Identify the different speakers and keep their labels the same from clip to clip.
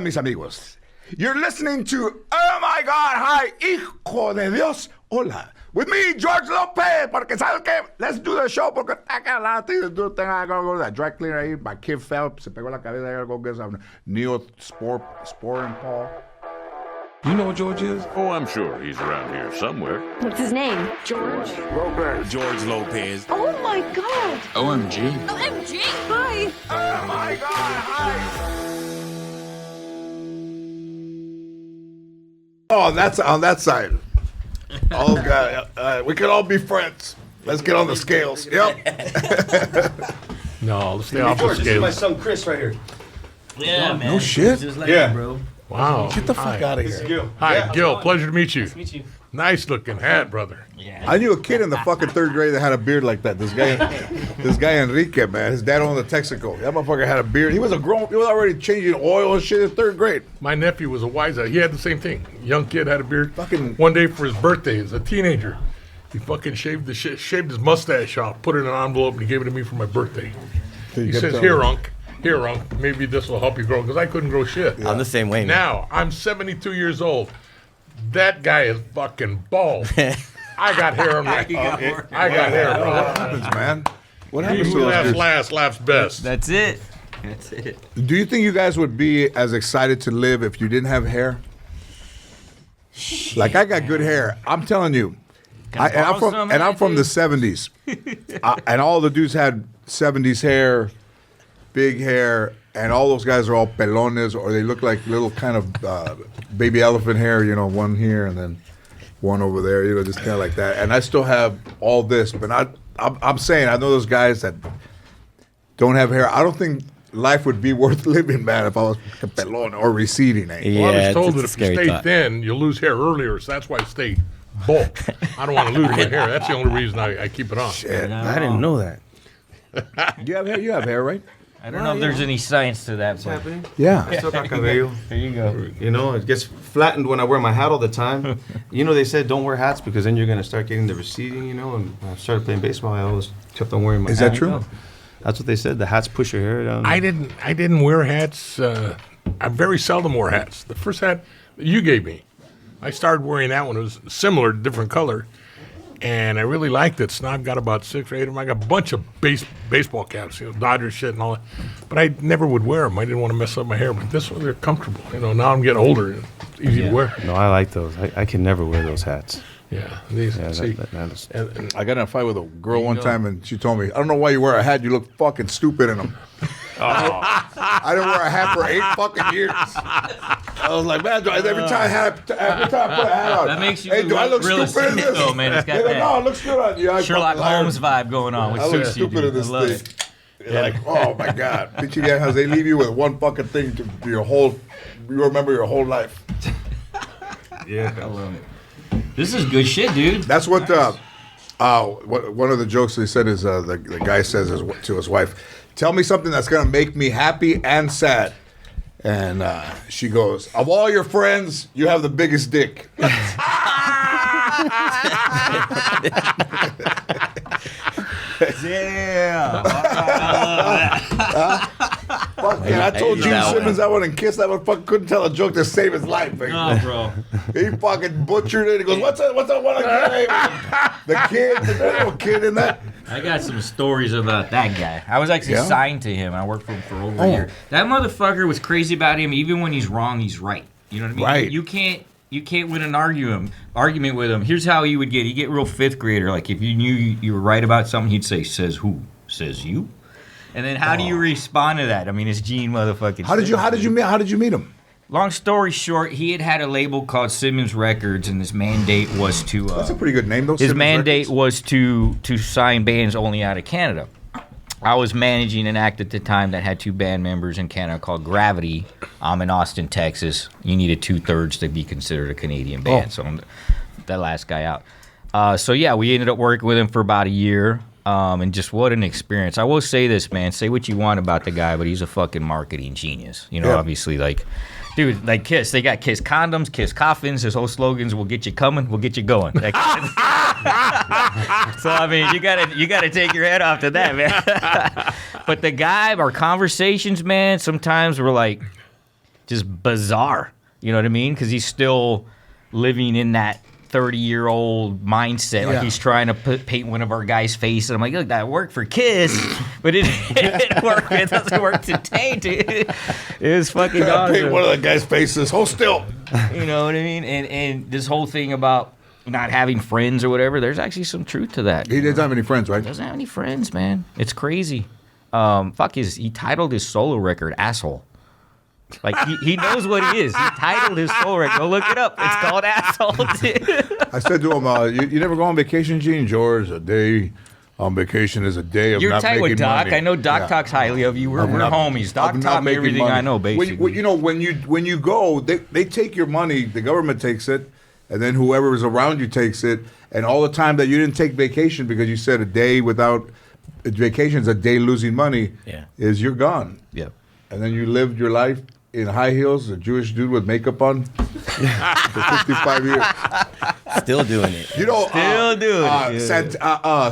Speaker 1: Hola, mis amigos. You're listening to Oh My God Hi, Hijo de Dios. Hola. With me, George Lopez. Porque, ¿sabes qué? Let's do the show. Porque I got a lot of things to do. I gotta go to that dry cleaner ahí. My kid fell. Se pegó la cabeza. I gotta go get some Neosporin Paul.
Speaker 2: You know what George is?
Speaker 3: Oh, I'm sure he's around here somewhere.
Speaker 4: What's his name? George.
Speaker 1: Lopez.
Speaker 2: George Lopez.
Speaker 4: Oh my God.
Speaker 2: OMG.
Speaker 4: OMG Hi.
Speaker 1: Oh My God Hi. Oh, that's on that side. Oh, God. We can all be friends. Let's get on the scales. Yep.
Speaker 5: No, let's stay off the
Speaker 6: George, this is my
Speaker 5: scales.
Speaker 6: son Chris right here.
Speaker 7: Yeah, man.
Speaker 1: No shit.
Speaker 7: Just like
Speaker 6: Yeah.
Speaker 7: that, bro.
Speaker 5: Wow.
Speaker 1: Get the fuck out of
Speaker 6: This is
Speaker 1: here.
Speaker 6: Gil.
Speaker 5: Hi,
Speaker 6: Yeah.
Speaker 5: Gil. Pleasure to meet you.
Speaker 7: Nice to meet you.
Speaker 5: Nice looking hat, brother.
Speaker 7: Yeah.
Speaker 1: I knew a kid in the fucking third grade that had a beard like that. This guy Enrique, man. His dad owned the Texaco. That motherfucker had a beard. He was already changing oil and shit in third grade.
Speaker 5: My nephew was a wise guy. He had the same thing. Young kid had a beard.
Speaker 1: Fucking-
Speaker 5: One day for his birthday, as a teenager, he fucking shaved his mustache off, put it in an envelope, and he gave it to me for my birthday. He says, "Here, Unc. Here, Unc. Maybe this will help you grow," because I couldn't grow shit.
Speaker 8: I'm the same way, man.
Speaker 5: Now I'm 72 years old. That guy is fucking bald. I got hair on my. I got hair,
Speaker 1: What
Speaker 5: brother.
Speaker 1: happens, man? What
Speaker 5: He
Speaker 1: happens to
Speaker 5: who
Speaker 1: those
Speaker 5: laughs
Speaker 1: dudes?
Speaker 5: last laughs best.
Speaker 7: That's it. That's it.
Speaker 1: Do you think you guys would be as excited to live if you didn't have hair? Like I got good hair. I'm telling you. I'm from the 70s. And all the dudes had 70s hair, big hair, and all those guys are all pelones, or they look like little kind of baby elephant hair, you know, one here and then one over there, you know, just kind of like that. And I still have all this, but I'm saying, I know those guys that don't have hair. I don't think life would be worth living, man, if I was pelon or receding. Eh?
Speaker 8: Yeah,
Speaker 5: Well, I was
Speaker 8: it's
Speaker 5: told
Speaker 8: a
Speaker 5: that if you
Speaker 8: scary
Speaker 5: stay
Speaker 8: thought.
Speaker 5: thin, you'll lose hair earlier, so that's why I stay bulk. I don't want to lose my hair. That's the only reason I keep it on.
Speaker 1: Shit.
Speaker 8: I didn't know that.
Speaker 1: You have hair? You have hair, right?
Speaker 7: I don't know if there's any science to that.
Speaker 6: What's
Speaker 7: But
Speaker 6: happening?
Speaker 1: Yeah.
Speaker 6: Still got cabello.
Speaker 7: there you go.
Speaker 6: You know, it gets flattened when I wear my hat all the time. You know, they said don't wear hats because then you're going to start getting the receding, you know. And when I started playing baseball, I always kept on wearing my
Speaker 1: Is
Speaker 6: hat.
Speaker 1: that true?
Speaker 6: That's what they said. The hats push your hair down.
Speaker 5: I didn't wear hats. I very seldom wore hats. The first hat that you gave me, I started wearing that one. It was similar, different color. And I really liked it. So now I've got about 6 or 8 of them. I got a bunch of baseball caps, you know, Dodger shit and all that. But I never would wear them. I didn't want to mess up my hair. But this one, they're comfortable. You know, now I'm getting older. And it's easy to wear.
Speaker 6: No, I like those. I can never wear those hats.
Speaker 5: Yeah. These,
Speaker 6: Yeah,
Speaker 5: see,
Speaker 6: that is.
Speaker 5: and
Speaker 1: I got in a fight with a girl one time, and she told me, "I don't know why you wear a hat. You look fucking stupid in them." I didn't wear a hat for 8 fucking years. I was like, man, every time I put a hat on,
Speaker 7: That makes you
Speaker 1: hey, do I look
Speaker 7: real
Speaker 1: stupid in
Speaker 7: aesthetic,
Speaker 1: this?
Speaker 7: though, man. It's got
Speaker 1: They're like,
Speaker 7: that
Speaker 1: no, it looks good on you. I
Speaker 7: Sherlock
Speaker 1: fucking liar.
Speaker 7: Holmes vibe going on with
Speaker 1: I look
Speaker 7: sushi,
Speaker 1: stupid
Speaker 7: dude.
Speaker 1: in this
Speaker 7: I love
Speaker 1: thing.
Speaker 7: it.
Speaker 1: You're like, oh my god, bitchy guys, they leave you with one fucking thing to your whole. You remember your whole life.
Speaker 6: Yeah.
Speaker 7: I love it. This is good shit, dude.
Speaker 1: That's what. One of the jokes they said is the guy says to his wife, "Tell me something that's gonna make me happy and sad." And she goes, "Of all your friends, you have the biggest dick."
Speaker 7: Yeah.
Speaker 1: Fuck yeah, I told
Speaker 8: use
Speaker 1: Gene
Speaker 8: that one.
Speaker 1: Simmons I wouldn't kiss that motherfucker. Couldn't tell a joke to save his life. Man.
Speaker 7: Oh, bro.
Speaker 1: He fucking butchered it. He goes, "What's that one again?" The kid, the little kid in that.
Speaker 7: I got some stories about that guy. I was actually
Speaker 1: Yeah?
Speaker 7: signed to him. I worked for him for over a year. That motherfucker was crazy about him. Even when he's wrong, he's right. You know what I mean?
Speaker 1: Right.
Speaker 7: You can't win an argument with him. Here's how he would get. He'd get real fifth grader. Like if you knew you were right about something, he'd say, "Says who? Says you?" And then how do you respond to that? I mean, it's Gene motherfucking.
Speaker 1: How did you meet him?
Speaker 7: Long story short, he had a label called Simmons Records, and his mandate was to.
Speaker 1: That's a pretty good name, though.
Speaker 7: His
Speaker 1: Simmons
Speaker 7: mandate
Speaker 1: Records.
Speaker 7: was to sign bands only out of Canada. I was managing an act at the time that had 2 band members in Canada called Gravity. I'm in Austin, Texas. You needed 2/3 to be considered a Canadian band, so I'm that last guy out. So yeah, we ended up working with him for about a year, and just what an experience. I will say this, man. Say what you want about the guy, but he's a fucking marketing genius. You know,
Speaker 1: Yeah.
Speaker 7: obviously, like. Dude, like Kiss, they got Kiss condoms, Kiss coffins. His whole slogans: "We'll get you coming, we'll get you going." So I mean, you gotta take your head off to that, man. But the guy, our conversations, man, sometimes we're like, just bizarre. You know what I mean? Because he's still living in that 30-year-old mindset. Like he's trying to paint one of our guys' face. And I'm like, look, that worked for Kiss, but it didn't work. It doesn't work today, dude. It was fucking awesome.
Speaker 1: Paint one of the guys' faces. Hold still.
Speaker 7: You know what I mean? And this whole thing about not having friends or whatever, there's actually some truth to that.
Speaker 1: He doesn't have any friends, right?
Speaker 7: Doesn't have any friends, man. It's crazy. He titled his solo record Asshole. Like, he knows what he is. He titled his solo record. Go look it up. It's called Asshole.
Speaker 1: I said to him, you never go on vacation, Gene? George, a day on vacation is a day of
Speaker 7: You're
Speaker 1: not
Speaker 7: tight
Speaker 1: making
Speaker 7: with Doc.
Speaker 1: money.
Speaker 7: I know Doc talks highly of you. We're homies. Doc taught me everything I know, basically.
Speaker 1: When you go, they take your money, the government takes it, and then whoever is around you takes it, and all the time that you didn't take vacation because you said a day without vacation is a day losing money, is you're gone.
Speaker 7: Yeah.
Speaker 1: And then you lived your life in high heels, a Jewish dude with makeup on for 55 years.
Speaker 8: Still doing it.
Speaker 1: You know,
Speaker 7: Still doing it.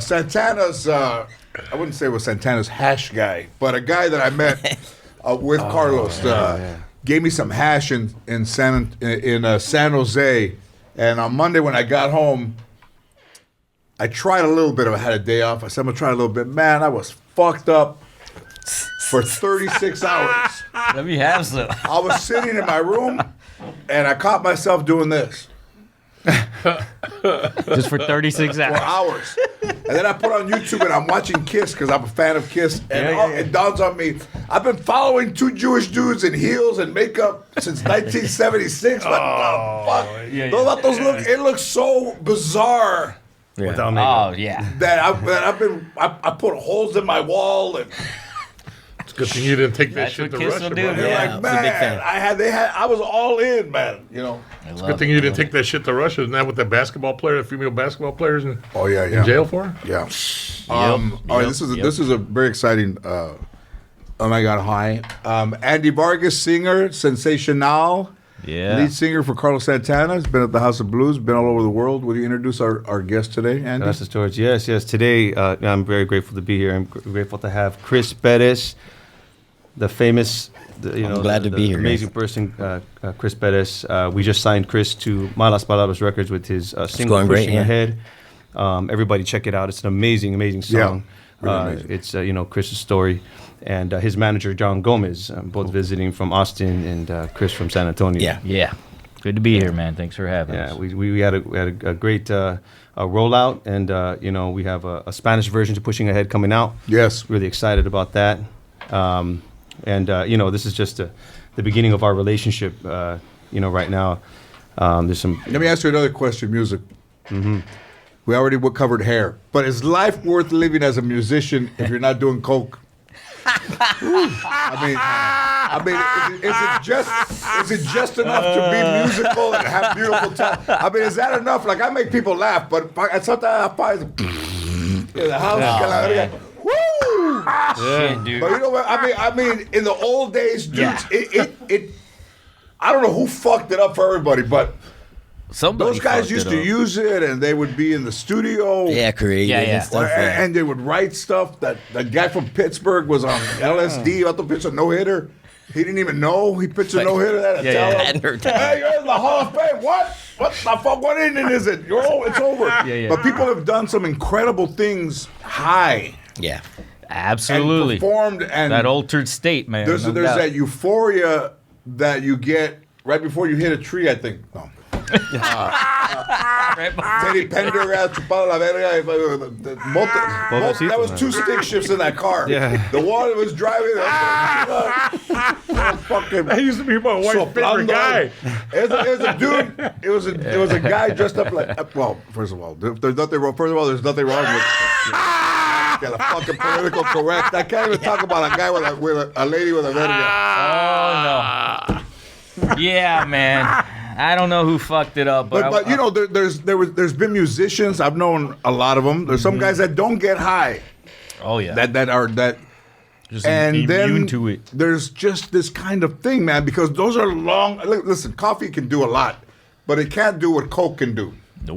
Speaker 1: Santana's, I wouldn't say it was Santana's hash guy, but a guy that I met with Carlos gave me some hash in San Jose. And on Monday when I got home, I tried a little bit. I had a day off. I said, I'm going to try a little bit. Man, I was fucked up for 36 hours.
Speaker 7: Let me have some.
Speaker 1: I was sitting in my room, and I caught myself doing this.
Speaker 7: Just for 36 hours.
Speaker 1: For hours. And then I put on YouTube, and I'm watching Kiss, because I'm a fan of Kiss. And it dawns on me, I've been following two Jewish dudes in heels and makeup since 1976. What the fuck? Those look, it looks so bizarre.
Speaker 6: Without makeup.
Speaker 7: Oh, yeah.
Speaker 1: That I put holes in my wall, and
Speaker 5: It's a good thing you didn't take that
Speaker 7: That's
Speaker 5: shit
Speaker 7: what
Speaker 5: to
Speaker 7: Kiss
Speaker 5: Russia,
Speaker 7: will do,
Speaker 5: bro.
Speaker 1: they're
Speaker 8: Yeah,
Speaker 1: like,
Speaker 8: I'm a big fan.
Speaker 1: man, I was all in, man. You know.
Speaker 5: It's a good thing you didn't take that shit to Russia. Isn't that what the basketball player, the female basketball players in jail for?
Speaker 1: Yeah. All right, this is a very exciting. Oh my God, hi. Andy Vargas, singer, sensational.
Speaker 7: Yeah.
Speaker 1: Lead singer for Carlos Santana. Has been at the House of Blues, been all over the world. Will you introduce our guest today, Andy?
Speaker 6: Gracias, George. Yes. Today, I'm very grateful to be here. I'm grateful to have Chris Perez, the famous,
Speaker 8: glad to be here,
Speaker 6: amazing person, Chris Perez. We just signed Chris to Malaspalabras Records with his single
Speaker 8: going great,
Speaker 6: Pushing
Speaker 8: yeah.
Speaker 6: Ahead. Everybody check it out. It's an amazing song.
Speaker 1: really amazing.
Speaker 6: It's Chris's story. And his manager, John Gomez, both visiting from Austin, and Chris from San Antonio.
Speaker 8: Yeah.
Speaker 7: Yeah. Good to be here, man. Thanks for having us.
Speaker 6: Yeah, we had a great rollout, and we have a Spanish version to Pushing Ahead coming out.
Speaker 1: Yes.
Speaker 6: Really excited about that. This is just the beginning of our relationship. Right now, there's some.
Speaker 1: Let me ask you another question, music. Mm-hmm. We already covered hair. But is life worth living as a musician if you're not doing coke? I mean, is it just enough to be musical and have beautiful talent? I mean, is that enough? Like, I make people laugh, but sometimes I find in the house. Woo!
Speaker 7: Shit, dude.
Speaker 1: But you know what? I mean, in the old days, dudes, it. I don't know who fucked it up for everybody, but.
Speaker 7: Somebody
Speaker 1: Those guys
Speaker 7: fucked
Speaker 1: used
Speaker 7: it
Speaker 1: to
Speaker 7: up.
Speaker 1: use it, and they would be in the studio.
Speaker 8: Yeah, creative and stuff.
Speaker 1: And they would write stuff. That guy from Pittsburgh was on LSD. I thought pitched a no-hitter. He didn't even know he pitched a no-hitter. That hey, you're in the Hall of Fame. What the fuck? What inning is it? It's over. But people have done some incredible things high.
Speaker 8: Yeah.
Speaker 7: Absolutely.
Speaker 1: And performed. And
Speaker 7: that altered state, man.
Speaker 1: There's
Speaker 7: no doubt.
Speaker 1: that euphoria that you get right before you hit a tree, I think. No. Teddy Pendergrass, chupado la verga. That was two stick shifts in that car.
Speaker 6: Yeah.
Speaker 1: The one that was driving. Fucking
Speaker 5: I used to be my wife's favorite guy.
Speaker 1: It was a dude. It was a guy dressed up like. Well, first of all, there's nothing wrong. First of all, there's nothing wrong with. Got a fucking political correct. I can't even talk about a guy with a lady with a verga.
Speaker 7: Oh no. Yeah, man. I don't know who fucked it up, but
Speaker 1: there's been musicians. I've known a lot of them. There's some guys that don't get high.
Speaker 7: Oh yeah.
Speaker 1: That are
Speaker 7: just
Speaker 1: and
Speaker 7: immune
Speaker 1: then
Speaker 7: to it.
Speaker 1: There's just this kind of thing, man, because those are long. Listen, coffee can do a lot, but it can't do what Coke can do.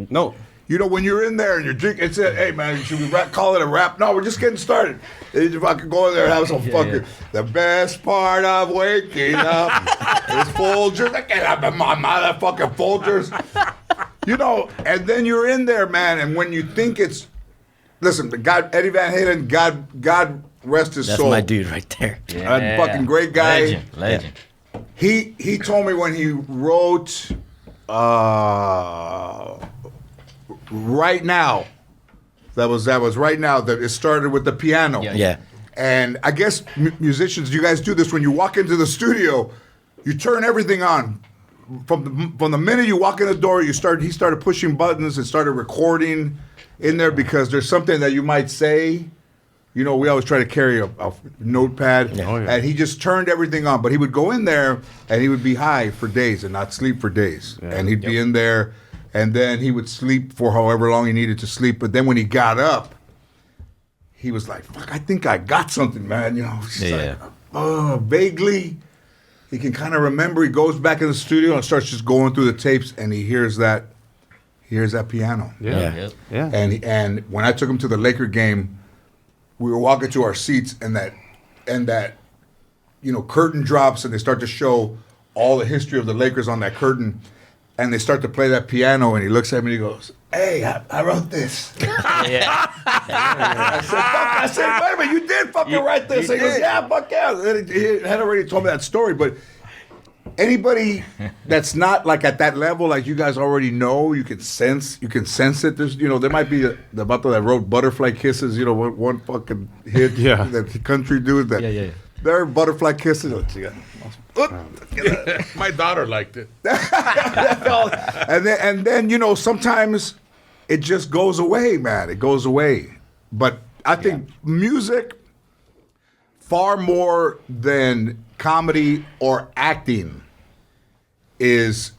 Speaker 6: No.
Speaker 1: You know, when you're in there and you're drinking, it said, "Hey man, should we call it a rap?" No, we're just getting started. And you fucking go in there and have some fucking. The best part of waking up is Folgers. I can't have my motherfucking Folgers. You know, and then you're in there, man, and when you think it's, listen, God, Eddie Van Halen, God rest his soul.
Speaker 8: That's my dude right there.
Speaker 1: A fucking great guy.
Speaker 7: Legend.
Speaker 1: He told me when he wrote Right Now, that was Right Now, that it started with the piano.
Speaker 8: Yeah.
Speaker 1: And I guess musicians, you guys do this when you walk into the studio, you turn everything on. From the minute you walk in the door, he started pushing buttons and started recording in there because there's something that you might say. You know, we always try to carry a notepad, and he just turned everything on. But he would go in there, and he would be high for days and not sleep for days. Yeah. And he'd be in there, and then he would sleep for however long he needed to sleep. But then when he got up, he was like, "Fuck, I think I got something, man." You know, like, vaguely. He can kind of remember. He goes back in the studio and starts just going through the tapes, and he hears that piano.
Speaker 6: Yeah.
Speaker 1: And when I took him to the Laker game, we were walking to our seats, and that curtain drops, and they start to show all the history of the Lakers on that curtain, and they start to play that piano, and he looks at me and he goes, "Hey, I wrote this." I said, "Wait a minute, you did fucking write this." He goes, "Yeah, fuck yeah." And he had already told me that story, but anybody that's not like at that level, like you guys already know, you can sense it. There's, there might be the vato that wrote Butterfly Kisses, one fucking hit, the country dude that, they're Butterfly Kisses.
Speaker 5: My daughter liked it.
Speaker 1: and then sometimes it just goes away, man. It goes away. But I think music, far more than comedy or acting, is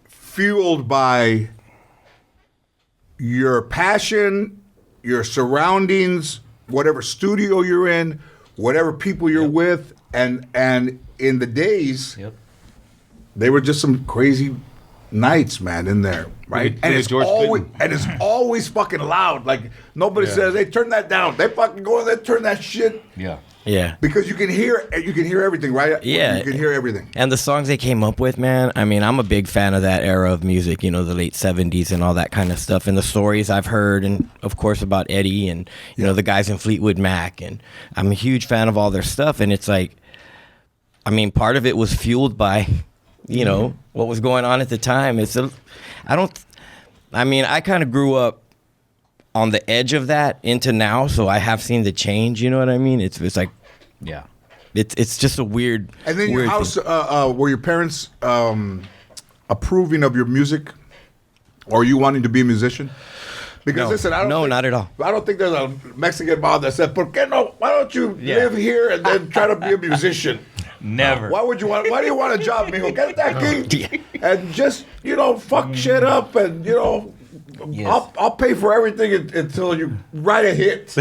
Speaker 1: fueled by your passion, your surroundings, whatever studio you're in, whatever people you're with, and in the days, they were just some crazy nights, man, in there, right? And it's always fucking loud. Like nobody says, "Hey, turn that down." They fucking go in there, turn that shit.
Speaker 8: Yeah.
Speaker 1: Because you can hear everything, right?
Speaker 8: Yeah.
Speaker 1: You can hear everything.
Speaker 8: And the songs they came up with, man, I mean, I'm a big fan of that era of music, the late 70s and all that kind of stuff. And the stories I've heard, and of course about Eddie and, the guys in Fleetwood Mac. And I'm a huge fan of all their stuff. And it's like, I mean, part of it was fueled by, what was going on at the time. I kind of grew up on the edge of that into now, so I have seen the change. You know what I mean? It's like, it's just a weird.
Speaker 1: And then your house, were your parents approving of your music, or you wanting to be a musician? Because listen,
Speaker 8: not at all.
Speaker 1: I don't think there's a Mexican mom that said, "¿Por qué no? Why don't you live here and then try to be a musician?"
Speaker 7: Never.
Speaker 1: Why do you want a job, mijo? Get that gig and just fuck shit up and I'll pay for everything until you write a hit.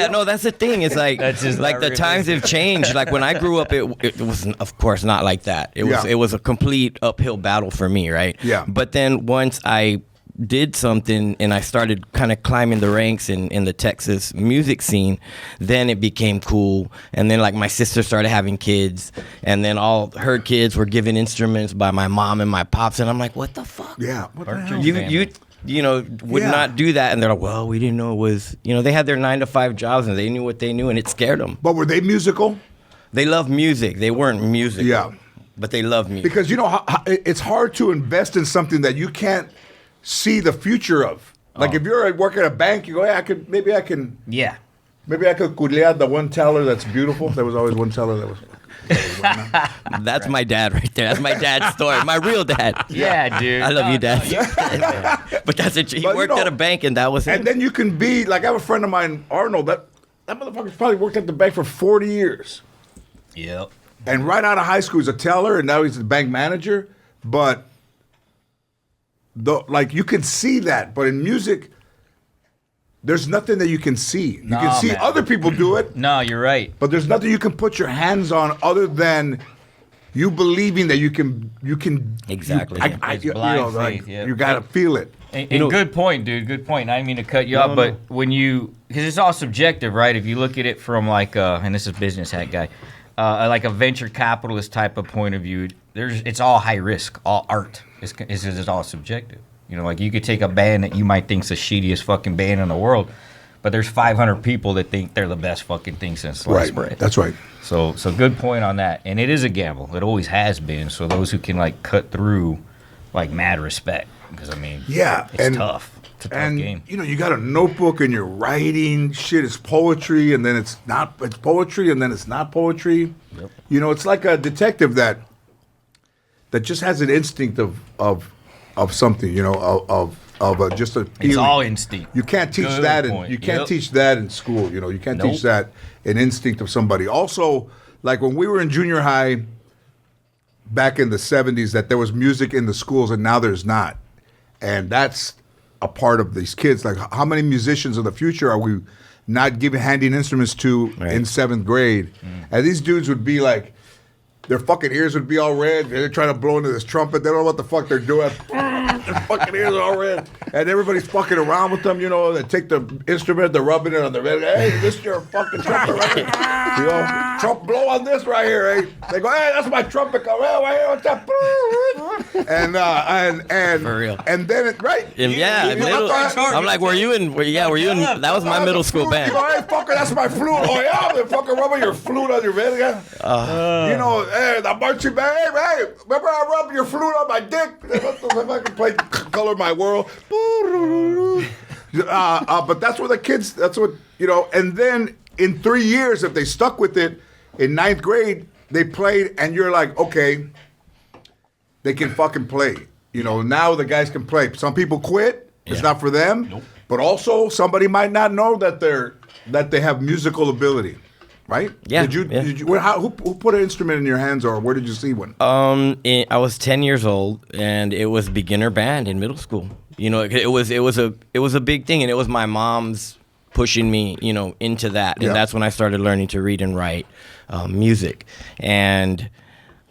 Speaker 8: No, that's the thing. It's like the times have changed. Like when I grew up, it was of course not like that. It was a complete uphill battle for me, right?
Speaker 1: Yeah.
Speaker 8: But then once I did something and I started kind of climbing the ranks in the Texas music scene, then it became cool. And then like my sister started having kids, and then all her kids were given instruments by my mom and my pops, and I'm like, what the fuck?
Speaker 1: Yeah. What the hell?
Speaker 8: You would not do that. And they're like, well, we didn't know it was, they had their 9-to-5 jobs and they knew what they knew, and it scared them.
Speaker 1: But were they musical?
Speaker 8: They love music. They weren't musical.
Speaker 1: Yeah.
Speaker 8: But they love music.
Speaker 1: Because it's hard to invest in something that you can't see the future of. Like if you're working at a bank, you go, "Hey, maybe I can culear the one teller that's beautiful." There was always one teller that was.
Speaker 8: That's my dad right there. That's my dad's story. My real dad.
Speaker 7: Yeah, dude.
Speaker 8: I love you, Dad. But that's it. He worked at a bank, and that was it.
Speaker 1: And then you can be like, I have a friend of mine, Arnold. That motherfucker's probably worked at the bank for 40 years.
Speaker 7: Yep.
Speaker 1: And right out of high school, he's a teller, and now he's a bank manager. But you can see that, but in music, there's nothing that you can see. You can see other people do it.
Speaker 7: No, you're right.
Speaker 1: But there's nothing you can put your hands on other than you believing that you can
Speaker 8: Exactly.
Speaker 7: It's blind faith, yeah.
Speaker 1: you got to feel it.
Speaker 7: And good point, dude. Good point. I didn't mean to cut you off, but when because it's all subjective, right? If you look at it from like, and this is business hat guy, like a venture capitalist type of point of view, it's all high risk. All art is all subjective. You know, like you could take a band that you might think's the shittiest fucking band in the world, but there's 500 people that think they're the best fucking thing since sliced bread.
Speaker 1: That's right.
Speaker 7: So good point on that. And it is a gamble. It always has been. So those who can like cut through, like mad respect. Because I mean, it's tough. It's a tough game.
Speaker 1: You know, you got a notebook and you're writing shit. It's poetry, and then it's not. It's poetry, and then it's not poetry. Yep. You know, it's like a detective that just has an instinct of something. You know, of just a feeling.
Speaker 7: It's all instinct.
Speaker 1: You can't teach that. You can't teach that in school. You know, you can't teach that an instinct of somebody. Also, like when we were in junior high back in the 70s, that there was music in the schools, and now there's not. And that's a part of these kids. Like, how many musicians of the future are we not handing instruments to in 7th grade? And these dudes would be like, their fucking ears would be all red. They're trying to blow into this trumpet. They don't know what the fuck they're doing. Their fucking ears are all red. And everybody's fucking around with them, you know. They take the instrument, they're rubbing it on their head. Hey, this is your fucking trumpet right here. You know, blow on this right here, eh? They go, hey, that's my trumpet. Go, hey, right here, what's that? And
Speaker 8: For real.
Speaker 1: And then it, right?
Speaker 8: I'm like, were you in? That was my middle school band.
Speaker 1: You know, hey, fucker, that's my flute. Oh yeah, they fucking rubbing your flute on your head again. You know, hey, the marching band. Hey, remember I rubbed your flute on my dick? If I can play Color My World. But that's what the kids. That's what you know. And then in 3 years, if they stuck with it, in 9th grade, they played, and you're like, okay, they can fucking play. You know, now the guys can play. Some people quit. It's not for them. Nope. But also, somebody might not know that they have musical ability, right?
Speaker 8: Yeah.
Speaker 1: Did you who put an instrument in your hands, or where did you see one?
Speaker 8: I was 10 years old, and it was beginner band in middle school. You know, it was a big thing, and it was my mom's pushing me, you know, into that, and that's when I started learning to read and write music.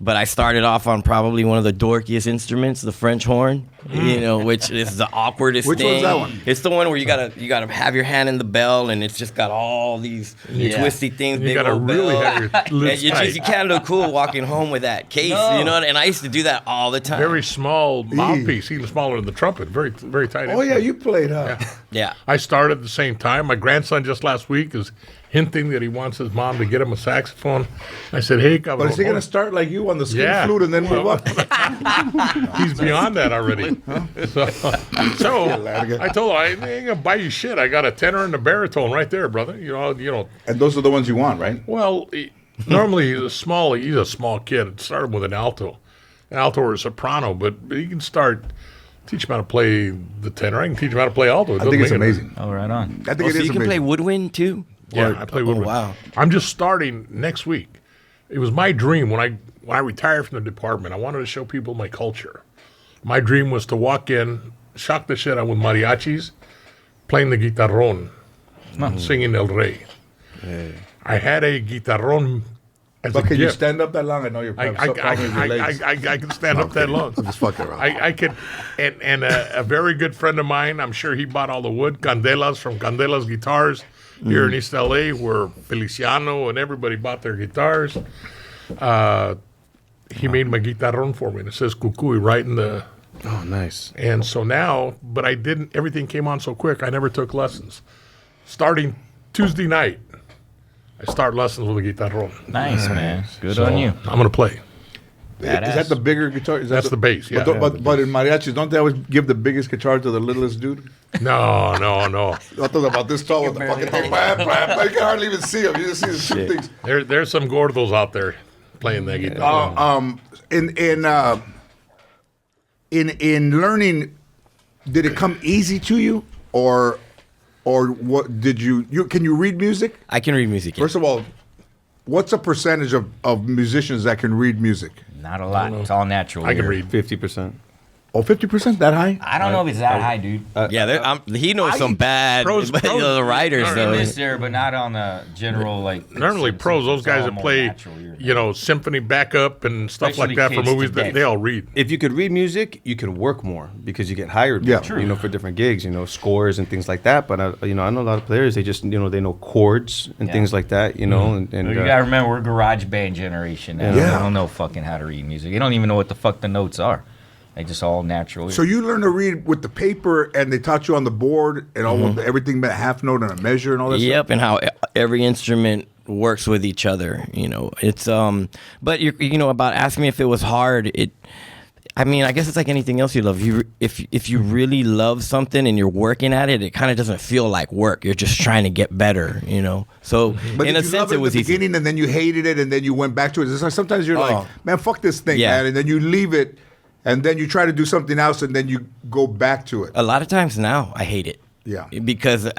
Speaker 8: But I started off on probably one of the dorkiest instruments, the French horn, you know, which is the awkwardest thing.
Speaker 1: Which one's that one?
Speaker 8: It's the one where you gotta have your hand in the bell, and it's just got all these twisty things.
Speaker 5: You gotta really have your lips tight.
Speaker 8: You can't look cool walking home with that case, you know. And I used to do that all the time.
Speaker 5: Very small mouthpiece, even smaller than the trumpet. Very, very tight.
Speaker 1: Oh yeah, you played, huh?
Speaker 8: Yeah.
Speaker 5: I started at the same time. My grandson just last week is hinting that he wants his mom to get him a saxophone. I said, hey, cabrón.
Speaker 1: But is he going to start like you on the skin flute and then move up?
Speaker 5: He's beyond that already. So I told him, I ain't going to buy you shit. I got a tenor and a baritone right there, brother. You know.
Speaker 1: And those are the ones you want, right?
Speaker 5: Well, normally he's a small kid. It started with an alto or a soprano, but he can teach him how to play the tenor. I can teach him how to play alto.
Speaker 1: I think it's amazing.
Speaker 7: Oh, right on.
Speaker 1: I think it is
Speaker 8: you can play woodwind too?
Speaker 5: Yeah, I play woodwind.
Speaker 8: Oh, wow.
Speaker 5: I'm just starting next week. It was my dream when I retired from the department. I wanted to show people my culture. My dream was to walk in, shock the shit out with mariachis, playing the guitarrón, singing El Rey. Hey. I had a guitarrón as a gift.
Speaker 1: Can you stand up that long? I know you're
Speaker 5: I can stand up that long.
Speaker 1: Just fucking around.
Speaker 5: I could, and a very good friend of mine, I'm sure he bought all the wood, Candelas from Candelas Guitars here in East LA, where Feliciano and everybody bought their guitars. He made my guitarrón for me, and it says Cucuy right in the...
Speaker 6: Oh, nice.
Speaker 5: And so now, but I didn't, everything came on so quick, I never took lessons. Starting Tuesday night, I start lessons with the guitarrón.
Speaker 7: Nice, man. Good on you.
Speaker 5: I'm going to play.
Speaker 7: Badass.
Speaker 1: Is that the bigger guitar?
Speaker 5: That's the bass, yeah.
Speaker 1: But in mariachis, don't they always give the biggest guitar to the littlest dude?
Speaker 5: No.
Speaker 1: I thought about this tall with the fucking thing. You can hardly even see him. You just see the two things.
Speaker 5: There's some gordos out there playing that guitar.
Speaker 1: In learning, did it come easy to you, or what? Did you can you read music?
Speaker 8: I can read music.
Speaker 1: First of all, what's a percentage of musicians that can read music?
Speaker 7: Not a lot. It's all natural.
Speaker 5: I can read
Speaker 6: 50%.
Speaker 1: Oh, 50%? That high?
Speaker 7: I don't know if it's that high, dude.
Speaker 8: He knows some bad the writers though.
Speaker 7: It's there, but not on the general like.
Speaker 5: Normally, pros, those guys that play, symphony backup and stuff
Speaker 7: Especially
Speaker 5: like that for
Speaker 7: kids
Speaker 5: movies,
Speaker 7: today.
Speaker 5: they all read.
Speaker 6: If you could read music, you could work more because you get hired
Speaker 1: Yeah.
Speaker 6: more,
Speaker 1: True.
Speaker 6: for different gigs, scores and things like that. But, I know a lot of players, they just, they know chords and things like that, and
Speaker 7: You gotta remember, we're garage band generation now.
Speaker 1: Yeah.
Speaker 7: They don't know fucking how to read music. They don't even know what the fuck the notes are. They just all natural.
Speaker 1: So you learn to read with the paper, and they taught you on the board, and all everything but a half note and a measure and all that
Speaker 8: Yep,
Speaker 1: stuff?
Speaker 8: and how every instrument works with each other. It's but about asking me if it was hard. I guess it's like anything else you love. If you really love something and you're working at it, it kind of doesn't feel like work. You're just trying to get better. So
Speaker 1: But
Speaker 8: in
Speaker 1: did
Speaker 8: a
Speaker 1: you
Speaker 8: sense,
Speaker 1: love it
Speaker 8: it was
Speaker 1: in the
Speaker 8: easy.
Speaker 1: beginning, and then you hated it, and then you went back to it. It's like sometimes you're like, man, fuck this thing,
Speaker 8: Yeah.
Speaker 1: man, and then you leave it, and then you try to do something else, and then you go back to it.
Speaker 8: A lot of times now, I hate it.
Speaker 1: Yeah.
Speaker 8: Because,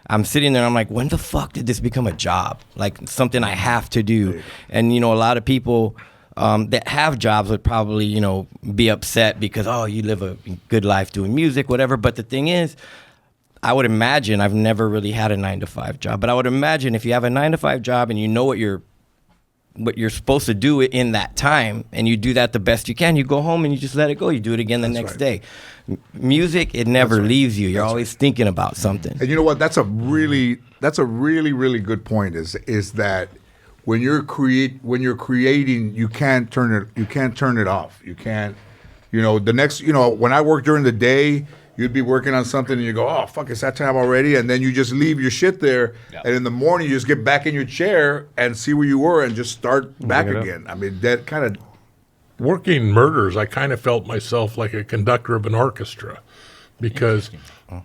Speaker 8: I'm sitting there and I'm like, when the fuck did this become a job? Like something I have to do. And, a lot of people that have jobs would probably, be upset because, you live a good life doing music, whatever. But the thing is, I would imagine, I've never really had a 9-to-5 job, but I would imagine if you have a 9-to-5 job and you know what you're supposed to do in that time, and you do that the best you can, you go home and you just let it go. You do it again the next day. Music, it never leaves you. You're always thinking about something.
Speaker 1: And you know what? That's a really, really good point. Is that when you're creating, you can't turn it off. You can't, the next, when I work during the day, you'd be working on something and you go, oh, fuck, it's that time already. And then you just leave your shit there. Yep. And in the morning, you just get back in your chair and see where you were and just start back again. I mean, that kind of.
Speaker 5: Working Murders, I kind of felt myself like a conductor of an orchestra because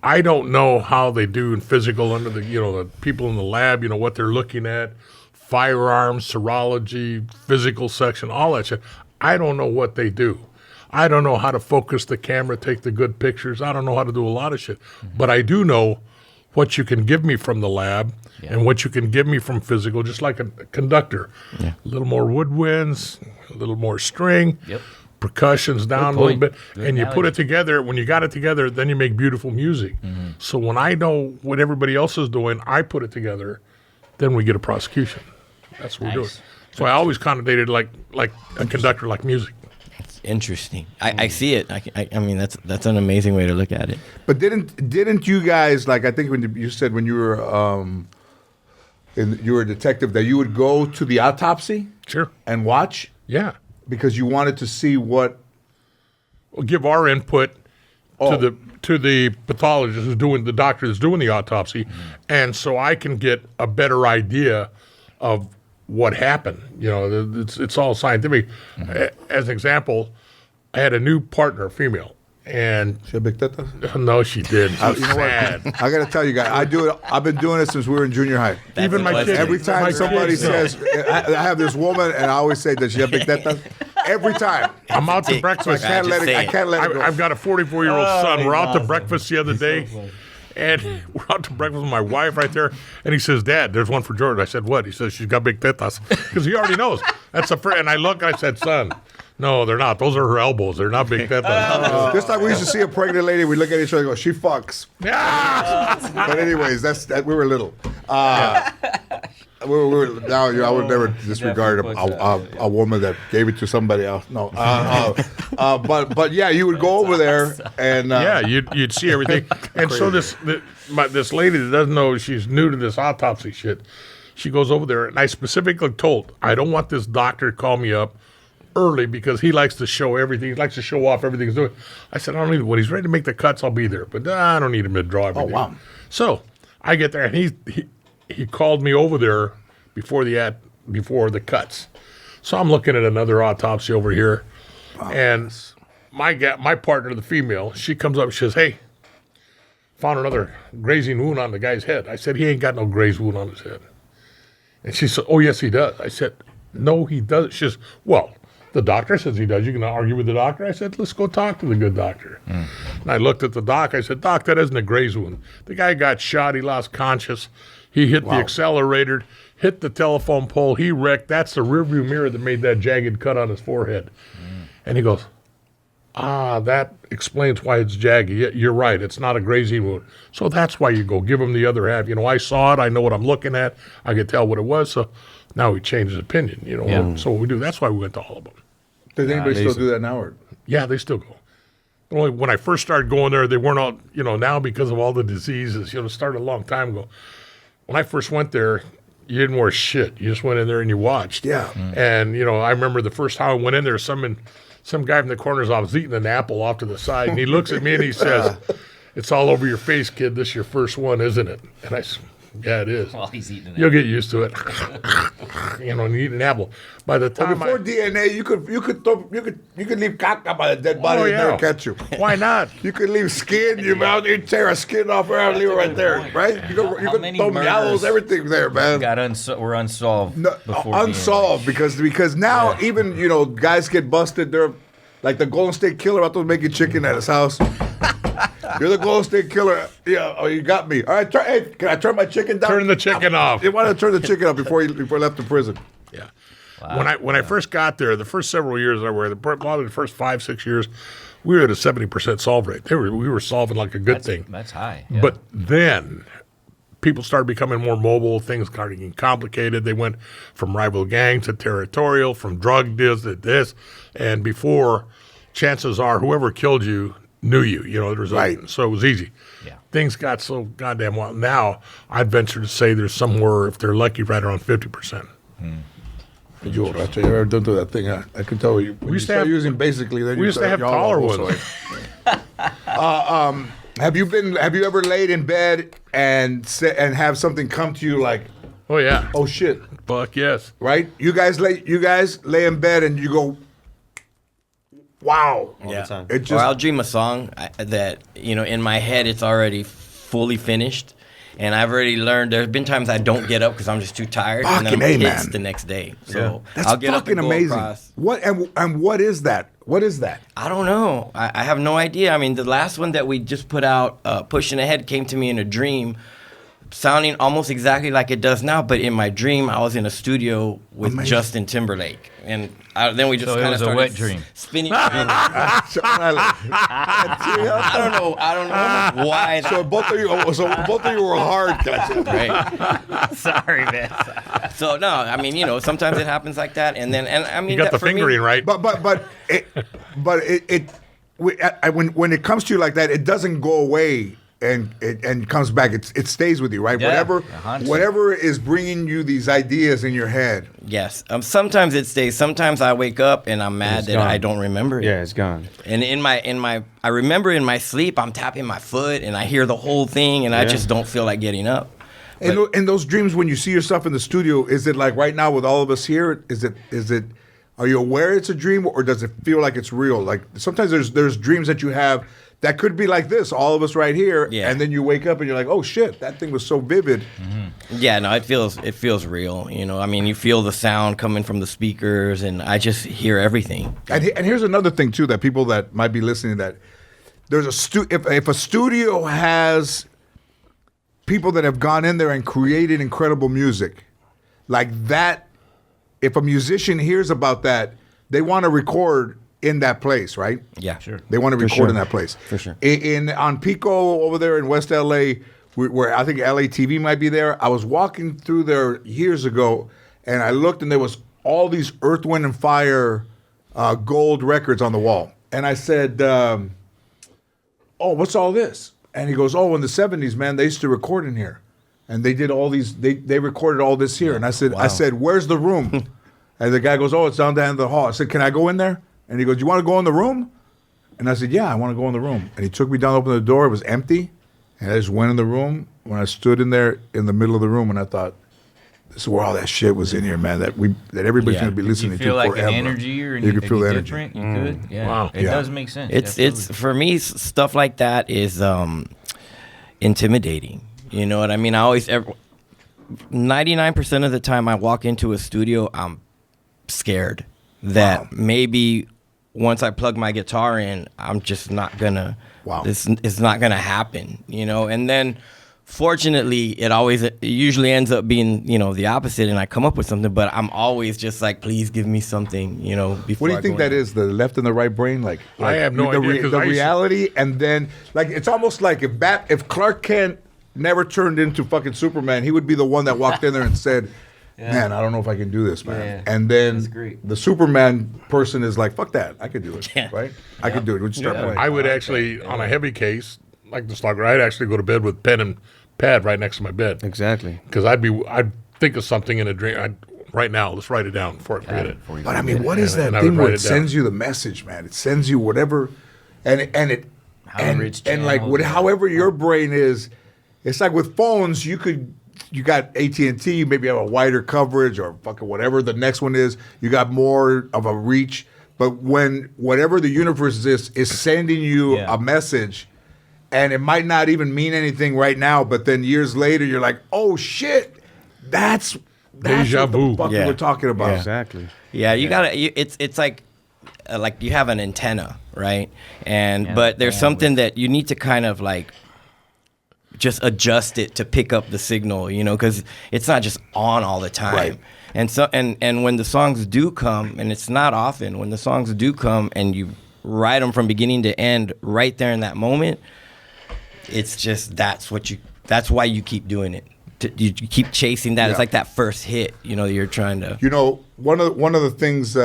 Speaker 5: I don't know how they do in physical under the people in the lab, what they're looking at, firearms, serology, physical section, all that shit. I don't know what they do. I don't know how to focus the camera, take the good pictures. I don't know how to do a lot of shit. But I do know what you can give me from the lab and what you can give me from physical, just like a conductor. Yeah. A little more woodwinds, a little more string, percussions down a little bit. And you put it together. When you got it together, then you make beautiful music. Mm-hmm. So when I know what everybody else is doing, I put it together, then we get a prosecution. That's what we're doing. So I always connotated like a conductor, like music.
Speaker 8: Interesting. I see it. I mean, that's an amazing way to look at it.
Speaker 1: But didn't you guys, like, I think when you said when you were you were a detective, that you would go to the autopsy and watch?
Speaker 5: Yeah.
Speaker 1: Because you wanted to see what.
Speaker 5: We'll give our input to the pathologist the doctor that's doing the autopsy, and so I can get a better idea of what happened. It's all scientific. As an example, I had a new partner, female, and
Speaker 1: she had big tetas?
Speaker 5: No, she didn't.
Speaker 1: You know what? I got to tell you guys, I've been doing it since we were in junior high.
Speaker 5: Even my kids.
Speaker 1: Every time somebody says, I have this woman, and I always say, does she have big tetas? Every time.
Speaker 5: I'm out to breakfast.
Speaker 1: I can't let it go.
Speaker 5: I've got a 44-year-old son. We're out to breakfast the other day. And we're out to breakfast with my wife right there. And he says, Dad, there's one for George. I said, what? He says, she's got big tetas. Because he already knows. And I look, I said, son, no, they're not. Those are her elbows. They're not big tetas.
Speaker 1: Just like we used to see a pregnant lady, we look at each other and go, she fucks. But anyways, we were little. Now I would never disregard a woman that gave it to somebody else. No, but yeah, you would go over there and
Speaker 5: you'd see everything. And so this lady that doesn't know, she's new to this autopsy shit. She goes over there, and I specifically told, I don't want this doctor to call me up early because he likes to show everything. He likes to show off everything he's doing. I said, I don't need it. When he's ready to make the cuts, I'll be there. But I don't need him to draw everything.
Speaker 1: Oh wow!
Speaker 5: So I get there, and he called me over there before the cuts. So I'm looking at another autopsy over here, and my partner, the female, she comes up and she says, hey, found another grazing wound on the guy's head. I said, he ain't got no grazed wound on his head. And she said, oh, yes, he does. I said, no, he doesn't. She says, well, the doctor says he does. You can argue with the doctor. I said, let's go talk to the good doctor. And I looked at the doc. I said, Doc, that isn't a grazed wound. The guy got shot. He lost conscious. He hit the accelerator, hit the telephone pole. He wrecked. That's the rearview mirror that made that jagged cut on his forehead. And he goes, that explains why it's jaggy. You're right. It's not a grazing wound. So that's why you go give him the other half. I saw it. I know what I'm looking at. I could tell what it was. So now he changed his opinion. So what we do. That's why we went to all of them.
Speaker 1: Does anybody still do that now? Or?
Speaker 5: Yeah, they still go. Only when I first started going there, they weren't all, now because of all the diseases, started a long time ago. When I first went there, you didn't wear shit. You just went in there and you watched.
Speaker 1: Yeah.
Speaker 5: And, I remember the first time I went in there, some guy from the corner's office eating an apple off to the side, and he looks at me and he says, "It's all over your face, kid. This is your first one, isn't it?" And I said, "Yeah, it is."
Speaker 7: While he's eating an
Speaker 5: You'll get used to it. And eat an apple. By the time
Speaker 1: before DNA, you could leave caca by the dead body and never catch you.
Speaker 5: Why not?
Speaker 1: You could leave skin. You tear a skin off and leave it right there, right? You could throw gallows, everything there, man.
Speaker 7: We're unsolved.
Speaker 1: No, unsolved because now even guys get busted. They're like the Golden State Killer out there making chicken at his house. You're the Golden State Killer. Yeah. Oh, you got me. All right. Can I turn my chicken down?
Speaker 5: Turn the chicken off.
Speaker 1: They want to turn the chicken off before he left the prison.
Speaker 5: Yeah. Wow. When I first got there, the first several years I were probably the first 5-6 years, we were at a 70% solve rate. We were solving like a good thing.
Speaker 7: That's high. Yeah.
Speaker 5: But then people started becoming more mobile. Things started getting complicated. They went from rival gangs to territorial, from drug deals to this. And before, chances are whoever killed you knew you.
Speaker 1: Right.
Speaker 5: So it was easy.
Speaker 7: Yeah.
Speaker 5: Things got so goddamn wild. Now, I'd venture to say there's somewhere, if they're lucky, right around 50%.
Speaker 1: You ever done to that thing? I can tell you.
Speaker 5: We used to have
Speaker 1: using basically. Then
Speaker 5: we used to have taller ones.
Speaker 1: Have you ever laid in bed and have something come to you like,
Speaker 5: oh yeah,
Speaker 1: oh shit,
Speaker 5: fuck yes,
Speaker 1: right? You guys lay in bed and you go, wow.
Speaker 6: All the time.
Speaker 8: Or I'll dream a song that in my head it's already fully finished. And I've already learned. There's been times I don't get up because I'm just too tired, and then I'm pissed the next day. So
Speaker 1: that's
Speaker 8: I'll get
Speaker 1: fucking
Speaker 8: up and
Speaker 1: amazing.
Speaker 8: Go across.
Speaker 1: What and what is that? What is that?
Speaker 8: I don't know. I have no idea. I mean, the last one that we just put out, Pushing Ahead, came to me in a dream, sounding almost exactly like it does now. But in my dream, I was in a studio with Justin Timberlake, and then we just kind of started
Speaker 7: a wet dream.
Speaker 8: Spinning. I don't know why.
Speaker 1: So both of you were hard.
Speaker 8: Right.
Speaker 7: Sorry, man.
Speaker 8: So no, I mean, sometimes it happens like that, and I mean,
Speaker 5: You got the fingering right.
Speaker 1: But when it comes to you like that, it doesn't go away and comes back. It stays with you, right?
Speaker 7: Yeah,
Speaker 1: Whatever is bringing you these ideas in your head.
Speaker 8: Yes. Sometimes it stays. Sometimes I wake up and I'm mad that
Speaker 6: gone.
Speaker 8: I don't remember it.
Speaker 6: Yeah, it's gone.
Speaker 8: And I remember in my sleep, I'm tapping my foot and I hear the whole thing, and I just don't feel like getting up.
Speaker 1: And those dreams, when you see yourself in the studio, is it like right now with all of us here? Is it? Are you aware it's a dream, or does it feel like it's real? Like sometimes there's dreams that you have that could be like this, all of us right here, and then you wake up and you're like, oh shit, that thing was so vivid.
Speaker 8: Mm-hmm. Yeah, no, it feels real. I mean, you feel the sound coming from the speakers, and I just hear everything.
Speaker 1: And here's another thing too that people that might be listening, that there's if a studio has people that have gone in there and created incredible music like that, if a musician hears about that, they want to record in that place, right?
Speaker 8: Yeah, sure.
Speaker 1: They want to record in that place.
Speaker 8: For sure.
Speaker 1: On Pico over there in West LA, where I think LA TV might be there, I was walking through there years ago, and I looked, and there was all these Earth, Wind, and Fire gold records on the wall. And I said, oh, what's all this? And he goes, oh, in the 70s, man, they used to record in here. And they did all these, they recorded all this here. And I said, where's the room? And the guy goes, oh, it's down the end of the hall. I said, can I go in there? And he goes, you want to go in the room? And I said, yeah, I want to go in the room. And he took me down, opened the door. It was empty. And I just went in the room. When I stood in there in the middle of the room, and I thought, this is where all that shit was in here, man, that everybody's going to be listening to forever.
Speaker 7: You feel like an energy, or
Speaker 1: you can feel the energy.
Speaker 7: Different? You could? Yeah.
Speaker 5: Wow.
Speaker 7: It does make sense.
Speaker 8: It's for me, stuff like that is intimidating. You know what I mean? 99% of the time I walk into a studio, I'm scared that maybe once I plug my guitar in, I'm just not gonna.
Speaker 1: Wow.
Speaker 8: It's not gonna happen, And then fortunately, it usually ends up being, the opposite, and I come up with something, but I'm always just like, please give me something, before
Speaker 1: What do you think that is? The left and the right brain? Like
Speaker 5: I have no idea.
Speaker 1: The reality, and then like it's almost like if Clark Kent never turned into fucking Superman, he would be the one that walked in there and said, "Man, I don't know if I can do this, man." And then the Superman person is like, "Fuck that, I could do it, right? I could do it." Would you start playing?
Speaker 5: I would actually, on a heavy case like the Slugger, I'd actually go to bed with pen and pad right next to my bed.
Speaker 6: Exactly.
Speaker 5: Because I'd think of something in a dream. Right now, let's write it down before I forget it.
Speaker 1: But I mean, what is that thing where it sends you the message, man? It sends you whatever, and however your brain is. It's like with phones, you got AT&T, you maybe have a wider coverage or fucking whatever the next one is. You got more of a reach. But when whatever the universe is sending you a message, and it might not even mean anything right now, but then years later you're like, oh shit, that's
Speaker 5: deja vu.
Speaker 1: What the fuck we're talking about.
Speaker 8: Yeah.
Speaker 6: Exactly.
Speaker 8: Yeah, you gotta. It's like you have an antenna, right? But there's something that you need to kind of like just adjust it to pick up the signal, because it's not just on all the time.
Speaker 1: Right.
Speaker 8: And so and when the songs do come, and it's not often, when the songs do come and you write them from beginning to end right there in that moment, it's just that's why you keep doing it. You keep chasing that.
Speaker 1: Yeah.
Speaker 8: It's like that first hit, you're trying to.
Speaker 1: One of the things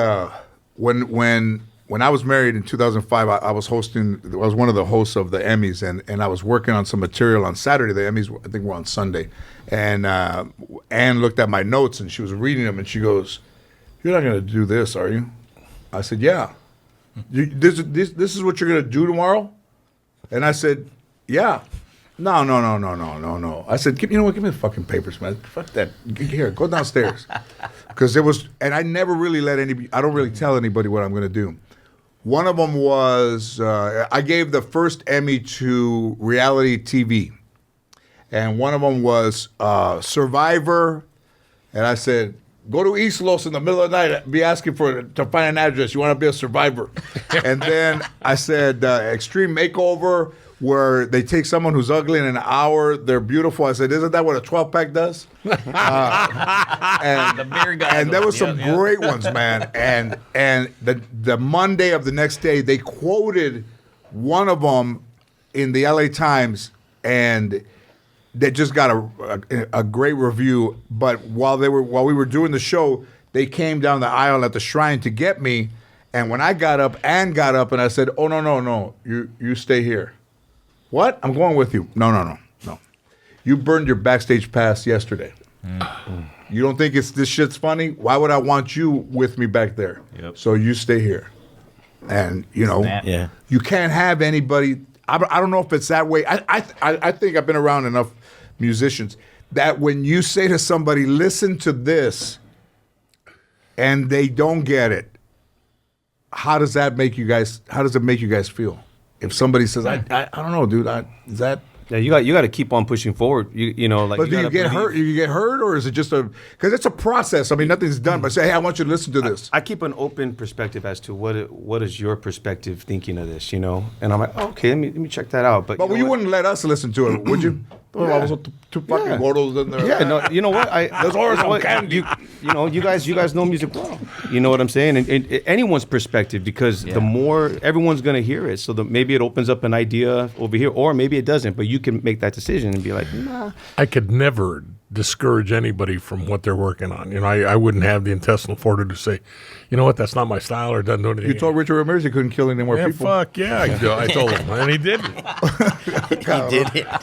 Speaker 1: when I was married in 2005, I was one of the hosts of the Emmys, and I was working on some material on Saturday. The Emmys, I think, were on Sunday. And Ann looked at my notes, and she was reading them, and she goes, "You're not going to do this, are you?" I said, "Yeah." This is what you're going to do tomorrow? And I said, "Yeah." No. I said, give me the fucking papers, man. Fuck that. Here, go downstairs. Because and I never really I don't really tell anybody what I'm going to do. One of them was, I gave the first Emmy to reality TV. And one of them was Survivor. And I said, go to East Los in the middle of the night, be asking to find an address. You want to be a survivor. And then I said, Extreme Makeover, where they take someone who's ugly in an hour, they're beautiful. I said, isn't that what a 12-pack does? And
Speaker 7: The beer guy.
Speaker 1: and there was some great ones, man. And the Monday of the next day, they quoted one of them in the LA Times, and they just got a great review. But while we were doing the show, they came down the aisle at the Shrine to get me. And when I got up, Ann got up, and I said, "Oh no, you stay here." What? I'm going with you. No. You burned your backstage pass yesterday. You don't think this shit's funny? Why would I want you with me back there?
Speaker 7: Yep.
Speaker 1: So you stay here. And,
Speaker 8: Yeah.
Speaker 1: you can't have anybody. I don't know if it's that way. I think I've been around enough musicians that when you say to somebody, listen to this, and they don't get it, how does it make you guys feel? If somebody says, I don't know, dude, is that...
Speaker 6: Yeah, you got to keep on pushing forward.
Speaker 1: But do you get hurt? You get hurt, or is it just because it's a process? I mean, nothing's done. But say, hey, I want you to listen to this.
Speaker 6: I keep an open perspective as to what is your perspective thinking of this, And I'm like, okay, let me check that out. But
Speaker 1: you wouldn't let us listen to it, would you? Two fucking gordos in there.
Speaker 6: Yeah, no, you know what?
Speaker 1: Those are some candy.
Speaker 6: You guys know music well. You know what I'm saying? And anyone's perspective, because the more everyone's gonna hear it, so maybe it opens up an idea over here, or maybe it doesn't. But you can make that decision and be like, nah.
Speaker 5: I could never discourage anybody from what they're working on. I wouldn't have the intestinal fortitude to say, you know what, that's not my style, or doesn't do anything.
Speaker 1: You told Richard Ramirez he couldn't kill any more people.
Speaker 5: Fuck yeah, I told him, and he didn't.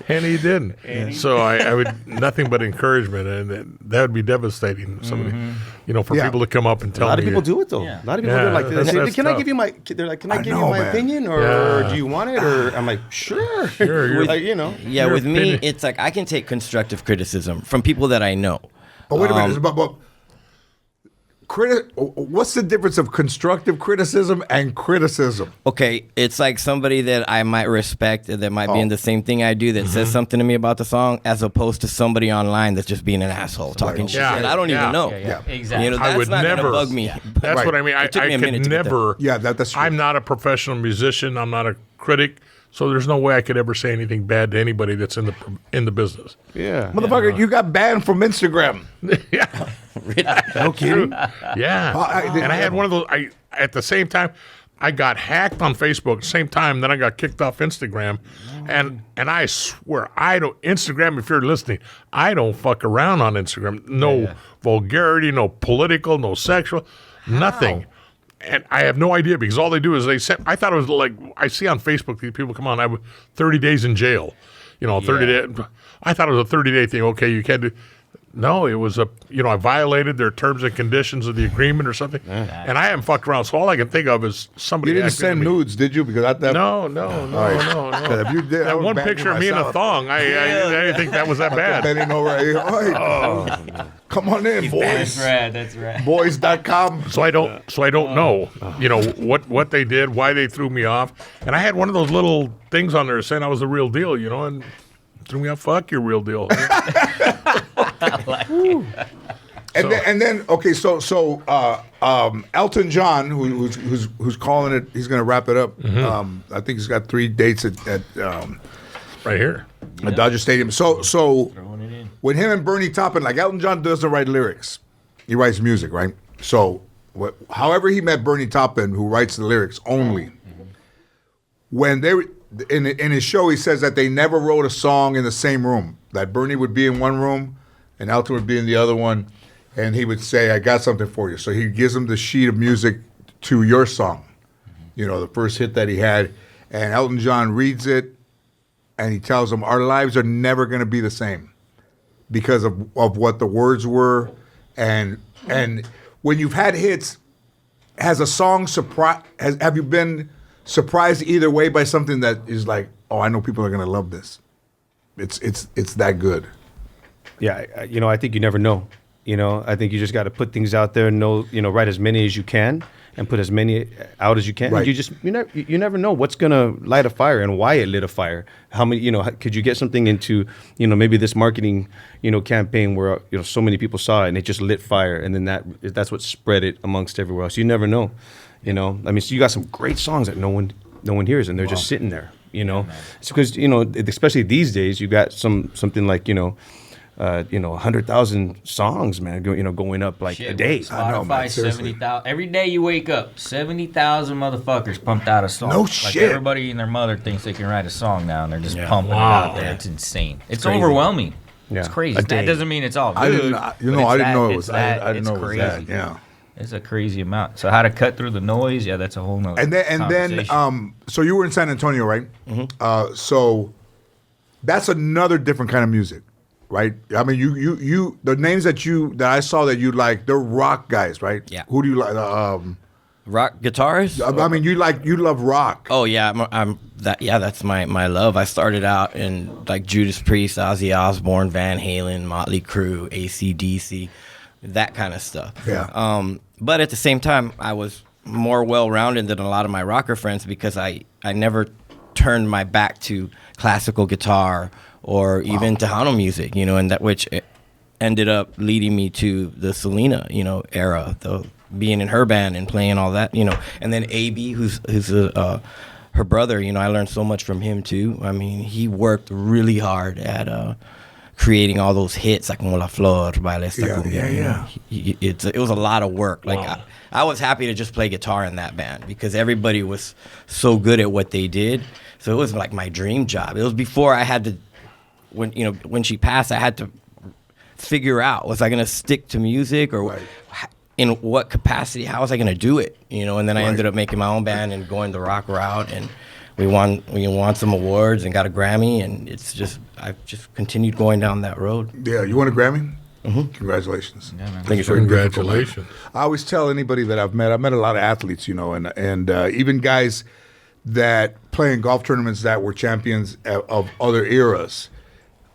Speaker 5: He didn't. So I would nothing but encouragement, and that would be devastating. Somebody, for people to come up and tell me.
Speaker 6: A lot of people do it though.
Speaker 7: Yeah.
Speaker 6: A lot of people do it like this.
Speaker 5: That's
Speaker 6: Can
Speaker 5: tough.
Speaker 6: I give you my? They're like, can I give you my
Speaker 1: man.
Speaker 6: opinion, or do you want it? Or I'm like, sure.
Speaker 5: You're-
Speaker 6: Like,
Speaker 8: Yeah,
Speaker 5: Your
Speaker 8: with me,
Speaker 5: opinion.
Speaker 8: it's like I can take constructive criticism from people that I know.
Speaker 1: But wait a minute. What's the difference of constructive criticism and criticism?
Speaker 8: Okay, it's like somebody that I might respect that might be in the same thing I do that says something to me about the song, as opposed to somebody online that's just being an asshole, talking shit that I don't even know.
Speaker 7: Yeah. Exactly.
Speaker 8: That's
Speaker 5: I would
Speaker 8: not
Speaker 5: never
Speaker 8: gonna bug me.
Speaker 5: That's
Speaker 1: Right.
Speaker 5: what I mean. I
Speaker 8: It took me a minute
Speaker 5: could
Speaker 8: to get
Speaker 5: never.
Speaker 1: Yeah, that's true.
Speaker 5: I'm not a professional musician. I'm not a critic. So there's no way I could ever say anything bad to anybody that's in the business.
Speaker 6: Yeah.
Speaker 1: Motherfucker, you got banned from Instagram.
Speaker 5: Yeah.
Speaker 1: No kidding.
Speaker 5: Yeah. And I had one of those. At the same time, I got hacked on Facebook at the same time. Then I got kicked off Instagram. And I swear, I don't, Instagram, if you're listening, I don't fuck around on Instagram. No vulgarity, no political, no sexual, nothing. And I have no idea because all they do is I thought it was like, I see on Facebook, these people come on, I have 30 days in jail. 30 days. I thought it was a 30-day thing. Okay, you can't do. No, it was I violated their terms and conditions of the agreement or something. And I haven't fucked around. So all I can think of is somebody.
Speaker 1: You didn't send nudes, did you? Because
Speaker 5: No.
Speaker 1: If you did,
Speaker 5: That one picture of me in a thong, I didn't think that was that bad.
Speaker 1: Bending over here. Come on in, boys.
Speaker 7: That's right.
Speaker 1: Boys.com.
Speaker 5: So I don't know, what they did, why they threw me off. And I had one of those little things on there saying I was the real deal, and threw me off. Fuck your real deal.
Speaker 1: And then okay, so Elton John, who's calling it, he's going to wrap it up. I think he's got 3 dates at
Speaker 5: right here
Speaker 1: at Dodger Stadium. So when him and Bernie Taupin, like Elton John doesn't write lyrics, he writes music, right? So however he met Bernie Taupin, who writes the lyrics only, when they in his show, he says that they never wrote a song in the same room. That Bernie would be in one room and Elton would be in the other one, and he would say, I got something for you. So he gives him the sheet of music to your song, the first hit that he had, and Elton John reads it, and he tells him, our lives are never going to be the same because of what the words were. And when you've had hits, has a song have you been surprised either way by something that is like, oh, I know people are going to love this? It's that good.
Speaker 6: Yeah, I think you never know. I think you just got to put things out there and write as many as you can and put as many out as you can.
Speaker 1: Right.
Speaker 6: You never know what's gonna light a fire and why it lit a fire. How many, could you get something into, maybe this marketing, campaign where so many people saw it and it just lit fire, and then that's what spread it amongst everywhere else. You never know. So you got some great songs that no one hears, and they're just sitting there. It's because especially these days, you got something like 100,000 songs, man, going up like a day.
Speaker 7: Spotify, 70,000 every day you wake up. 70,000 motherfuckers pumped out a song.
Speaker 1: No
Speaker 7: like
Speaker 1: shit.
Speaker 7: Everybody and their mother thinks they can write a song now, and they're just pumping it out there. It's insane. It's overwhelming.
Speaker 6: Yeah.
Speaker 7: It's crazy. That doesn't mean it's all good.
Speaker 1: I didn't know it was that. Yeah.
Speaker 7: It's a crazy amount. So how to cut through the noise? Yeah, that's a whole nother.
Speaker 1: And then, so you were in San Antonio, right?
Speaker 6: Mm-hmm.
Speaker 1: So that's another different kind of music, right? I mean, you the names that I saw that you like, they're rock guys, right?
Speaker 8: Yeah.
Speaker 1: Who do you like?
Speaker 8: Rock guitarists?
Speaker 1: I mean, you love rock.
Speaker 8: Oh yeah, that's my love. I started out in like Judas Priest, Ozzy Osbourne, Van Halen, Motley Crue, AC/DC, that kind of stuff.
Speaker 1: Yeah.
Speaker 8: But at the same time, I was more well-rounded than a lot of my rocker friends because I never turned my back to classical guitar or even Tejano music, and that which ended up leading me to the Selena, era, being in her band and playing all that, and then AB, who's her brother, I learned so much from him too. I mean, he worked really hard at creating all those hits like Como la Flor, Baila esta cumbia. It was a lot of work. Like I was happy to just play guitar in that band because everybody was so good at what they did. So it was like my dream job. It was before I had to, when she passed, I had to figure out, was I going to stick to music or in what capacity? How was I going to do it? And then I ended up making my own band and going the rock route, and we won some awards and got a Grammy, and I've just continued going down that road.
Speaker 1: Yeah, you won a Grammy?
Speaker 8: Mm-hmm.
Speaker 1: Congratulations.
Speaker 7: Yeah, man.
Speaker 8: Thank you, sir.
Speaker 5: Congratulations.
Speaker 1: I always tell anybody that I've met a lot of athletes, and even guys that play in golf tournaments that were champions of other eras.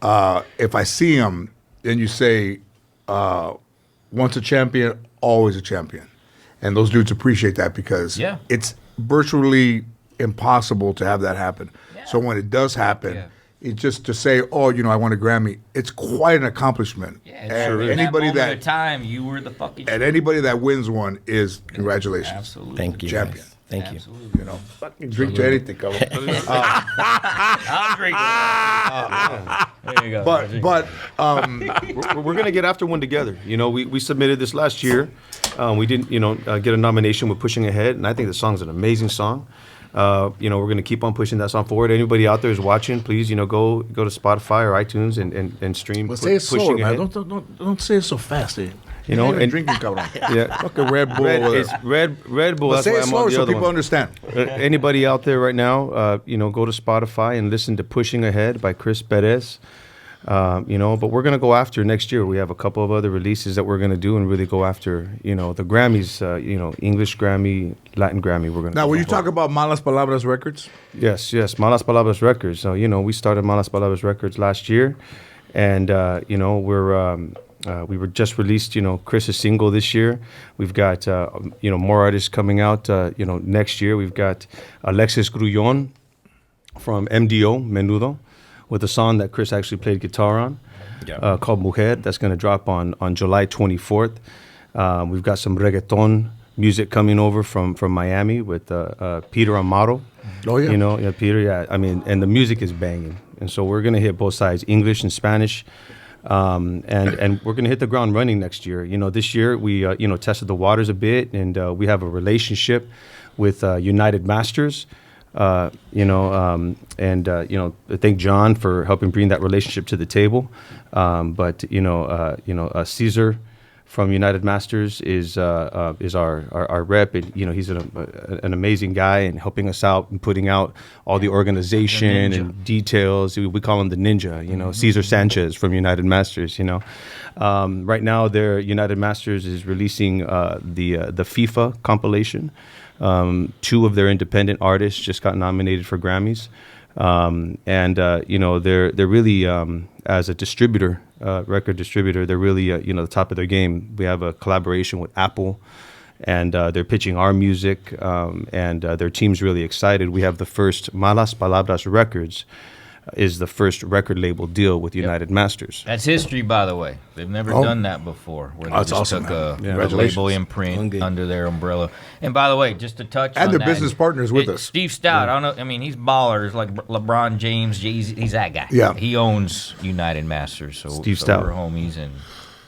Speaker 1: If I see them, and you say, once a champion, always a champion. And those dudes appreciate that because it's virtually impossible to have that happen. Yeah. So when it does happen, it's just to say, oh, I won a Grammy, it's quite an accomplishment.
Speaker 7: Yeah,
Speaker 1: and
Speaker 7: anybody that time, you were the fucking
Speaker 1: and anybody that wins one is congratulations.
Speaker 7: Absolutely.
Speaker 8: Thank you.
Speaker 1: Champion.
Speaker 8: Guys. Thank you.
Speaker 1: You know, fucking drink to anything, cabrón.
Speaker 7: I'll drink it. There you go.
Speaker 1: But
Speaker 6: We're gonna get after one together. You know, we submitted this last year. We didn't, get a nomination with Pushing Ahead, and I think the song's an amazing song. We're gonna keep on pushing that song forward. Anybody out there is watching, please, go to Spotify or iTunes and stream.
Speaker 1: well, say it slower,
Speaker 6: Pushing
Speaker 1: man.
Speaker 6: Ahead.
Speaker 1: Don't say it so fast, eh?
Speaker 6: You know,
Speaker 1: and
Speaker 6: and
Speaker 1: drinking, cabrón.
Speaker 6: yeah,
Speaker 1: Fucking Red Bull.
Speaker 6: It's Red Bull.
Speaker 1: But
Speaker 6: That's
Speaker 1: say
Speaker 6: why
Speaker 1: it
Speaker 6: I'm
Speaker 1: slower
Speaker 6: on the
Speaker 1: so
Speaker 6: other
Speaker 1: people
Speaker 6: one.
Speaker 1: understand.
Speaker 6: Anybody out there right now, go to Spotify and listen to Pushing Ahead by Chris Perez. But we're going to go after next year. We have a couple of other releases that we're going to do and really go after, the Grammys, English Grammy, Latin Grammy. We're going to
Speaker 1: Now, when you talk about Malaspalabras Records,
Speaker 6: Yes, Malaspalabras Records. So, we started Malaspalabras Records last year, and, we were just released, Chris's single this year. We've got, more artists coming out, next year. We've got Alexis Grullon from MDO, Menudo, with a song that Chris actually played guitar on, called Mujer. That's going to drop on July 24th. We've got some reggaeton music coming over from Miami with Peter Amaro.
Speaker 1: Oh, yeah.
Speaker 6: Peter, and the music is banging. And so we're going to hit both sides, English and Spanish. And we're going to hit the ground running next year. This year we, tested the waters a bit, and we have a relationship with United Masters. Thank John for helping bring that relationship to the table. Caesar from United Masters is our rep. And, he's an amazing guy and helping us out and putting out all the organization and details. We call him the ninja, Cesar Sanchez from United Masters, Right now, their United Masters is releasing the FIFA compilation. 2 of their independent artists just got nominated for Grammys. They're really, as a distributor, record distributor, they're really, the top of their game. We have a collaboration with Apple, and they're pitching our music, and their team's really excited. We have the first Malaspalabras Records is the first record label deal with United Masters.
Speaker 7: That's history, by the way. They've never done that before. Where they
Speaker 1: That's
Speaker 7: just
Speaker 1: awesome,
Speaker 7: took
Speaker 1: man.
Speaker 7: a label imprint under their umbrella. And by the way, just to touch on
Speaker 1: and their
Speaker 7: that,
Speaker 1: business partners with us.
Speaker 7: Steve Stout, I don't know. I mean, he's baller. He's like LeBron James. He's that guy.
Speaker 1: Yeah.
Speaker 7: He owns United Masters. So
Speaker 6: Steve Stout.
Speaker 7: We're homies, and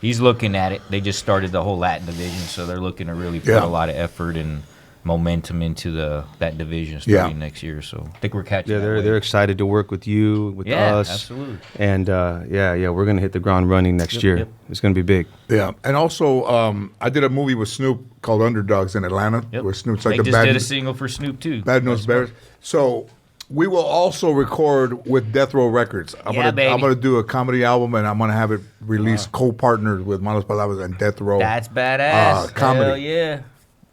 Speaker 7: he's looking at it. They just started the whole Latin division, so they're looking to really put a lot of effort and momentum into that division starting next year. So I think we're catching.
Speaker 6: Yeah, they're excited to work with you, with us.
Speaker 7: Absolutely.
Speaker 6: And we're gonna hit the ground running next year. It's gonna be big.
Speaker 1: Yeah, and also I did a movie with Snoop called Underdogs in Atlanta, where Snoop's like
Speaker 7: they
Speaker 1: a
Speaker 7: just did a single for Snoop too.
Speaker 1: Bad News Bears. So we will also record with Death Row Records. I'm gonna do a comedy album, and I'm gonna have it released co-partnered with Malaspalabras and Death Row.
Speaker 7: That's badass.
Speaker 1: Comedy.
Speaker 7: Hell yeah.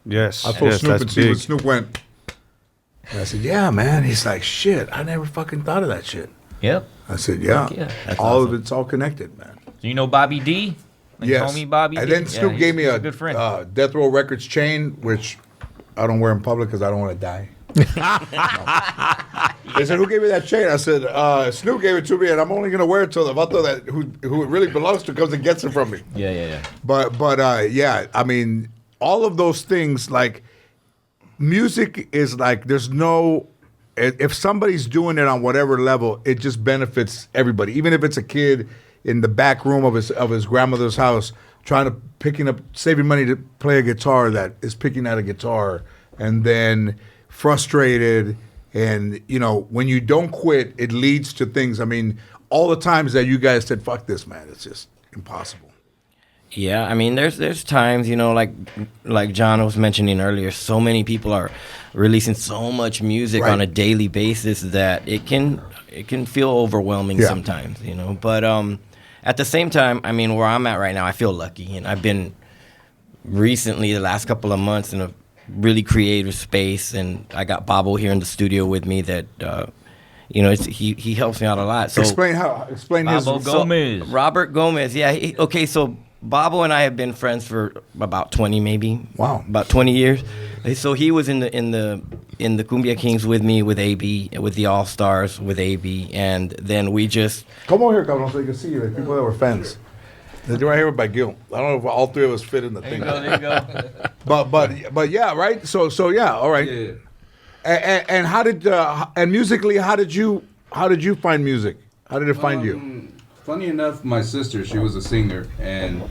Speaker 6: Yes.
Speaker 1: I told Snoop,
Speaker 6: that's
Speaker 1: and see
Speaker 6: big.
Speaker 1: what Snoop went. And I said, "Yeah, man." He's like, "Shit, I never fucking thought of that shit."
Speaker 7: Yep.
Speaker 1: I said, "Yeah,
Speaker 7: That's
Speaker 1: all
Speaker 7: awesome.
Speaker 1: of it's all connected, man."
Speaker 7: So you know Bobby D? Like
Speaker 1: Yes.
Speaker 7: homie Bobby
Speaker 1: and
Speaker 7: D?
Speaker 1: then Snoop
Speaker 7: he's
Speaker 1: gave me a
Speaker 7: good friend.
Speaker 1: Death Row Records chain, which I don't wear in public because I don't want to die. They said, "Who gave me that chain?" I said, "Snoop gave it to me, and I'm only going to wear it till the vato that who it really belongs to comes and gets it from me."
Speaker 7: Yeah.
Speaker 1: But I mean, all of those things, like music is like, there's no, if somebody's doing it on whatever level, it just benefits everybody. Even if it's a kid in the back room of his grandmother's house saving money to play a guitar, that is picking out a guitar, and then frustrated. And, when you don't quit, it leads to things. I mean, all the times that you guys said, "Fuck this, man," it's just impossible.
Speaker 8: Yeah, I mean, there's times, like John was mentioning earlier, so many people are releasing so much music on a daily basis that it can feel overwhelming sometimes, But at the same time, I mean, where I'm at right now, I feel lucky, and I've been recently, the last couple of months, in a really creative space, and I got Bobo here in the studio with me that he helps me out a lot. So
Speaker 1: Explain his.
Speaker 7: Bobo Gomez.
Speaker 8: Robert Gomez, yeah. So Bobo and I have been friends for about 20 maybe.
Speaker 1: Wow.
Speaker 8: About 20 years. So he was in the Cumbia Kings with me, with AB, with the All Stars with AB, and then we just
Speaker 1: Come over here, cabrón, so you can see the people that were fans. The right here by Gil. I don't know if all three of us fit in the thing.
Speaker 7: There you go.
Speaker 1: But yeah, right. So yeah, all right.
Speaker 9: Yeah.
Speaker 1: And how did and musically, how did you find music? How did it find you?
Speaker 9: Funny enough, my sister, she was a singer, and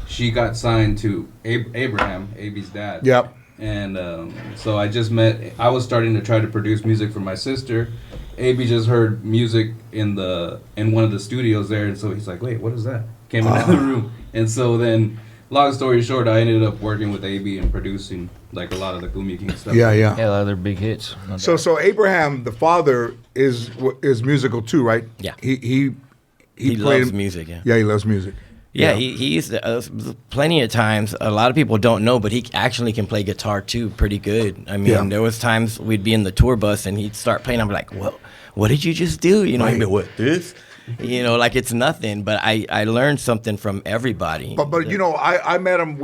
Speaker 9: she got signed to Abraham, AB's dad.
Speaker 1: Yep.
Speaker 9: And so I was starting to try to produce music for my sister. AB just heard music in one of the studios there, and so he's like, "Wait, what is that?" Came into the room, and so then, long story short, I ended up working with AB and producing like a lot of the Cumbia King stuff.
Speaker 1: Yeah.
Speaker 7: Yeah, a lot of their big hits. No doubt.
Speaker 1: So Abraham, the father, is musical too, right?
Speaker 8: Yeah.
Speaker 1: He
Speaker 8: loves music. Yeah.
Speaker 1: Yeah, he loves music.
Speaker 8: Yeah, he's plenty of times. A lot of people don't know, but he actually can play guitar too, pretty good. I mean, there was times we'd be in the tour bus and he'd start playing. I'm like, "Well, what did you just do?" You know, he'd be, "What, this?" You know, like it's nothing. But I learned something from everybody.
Speaker 1: But you know, I met him.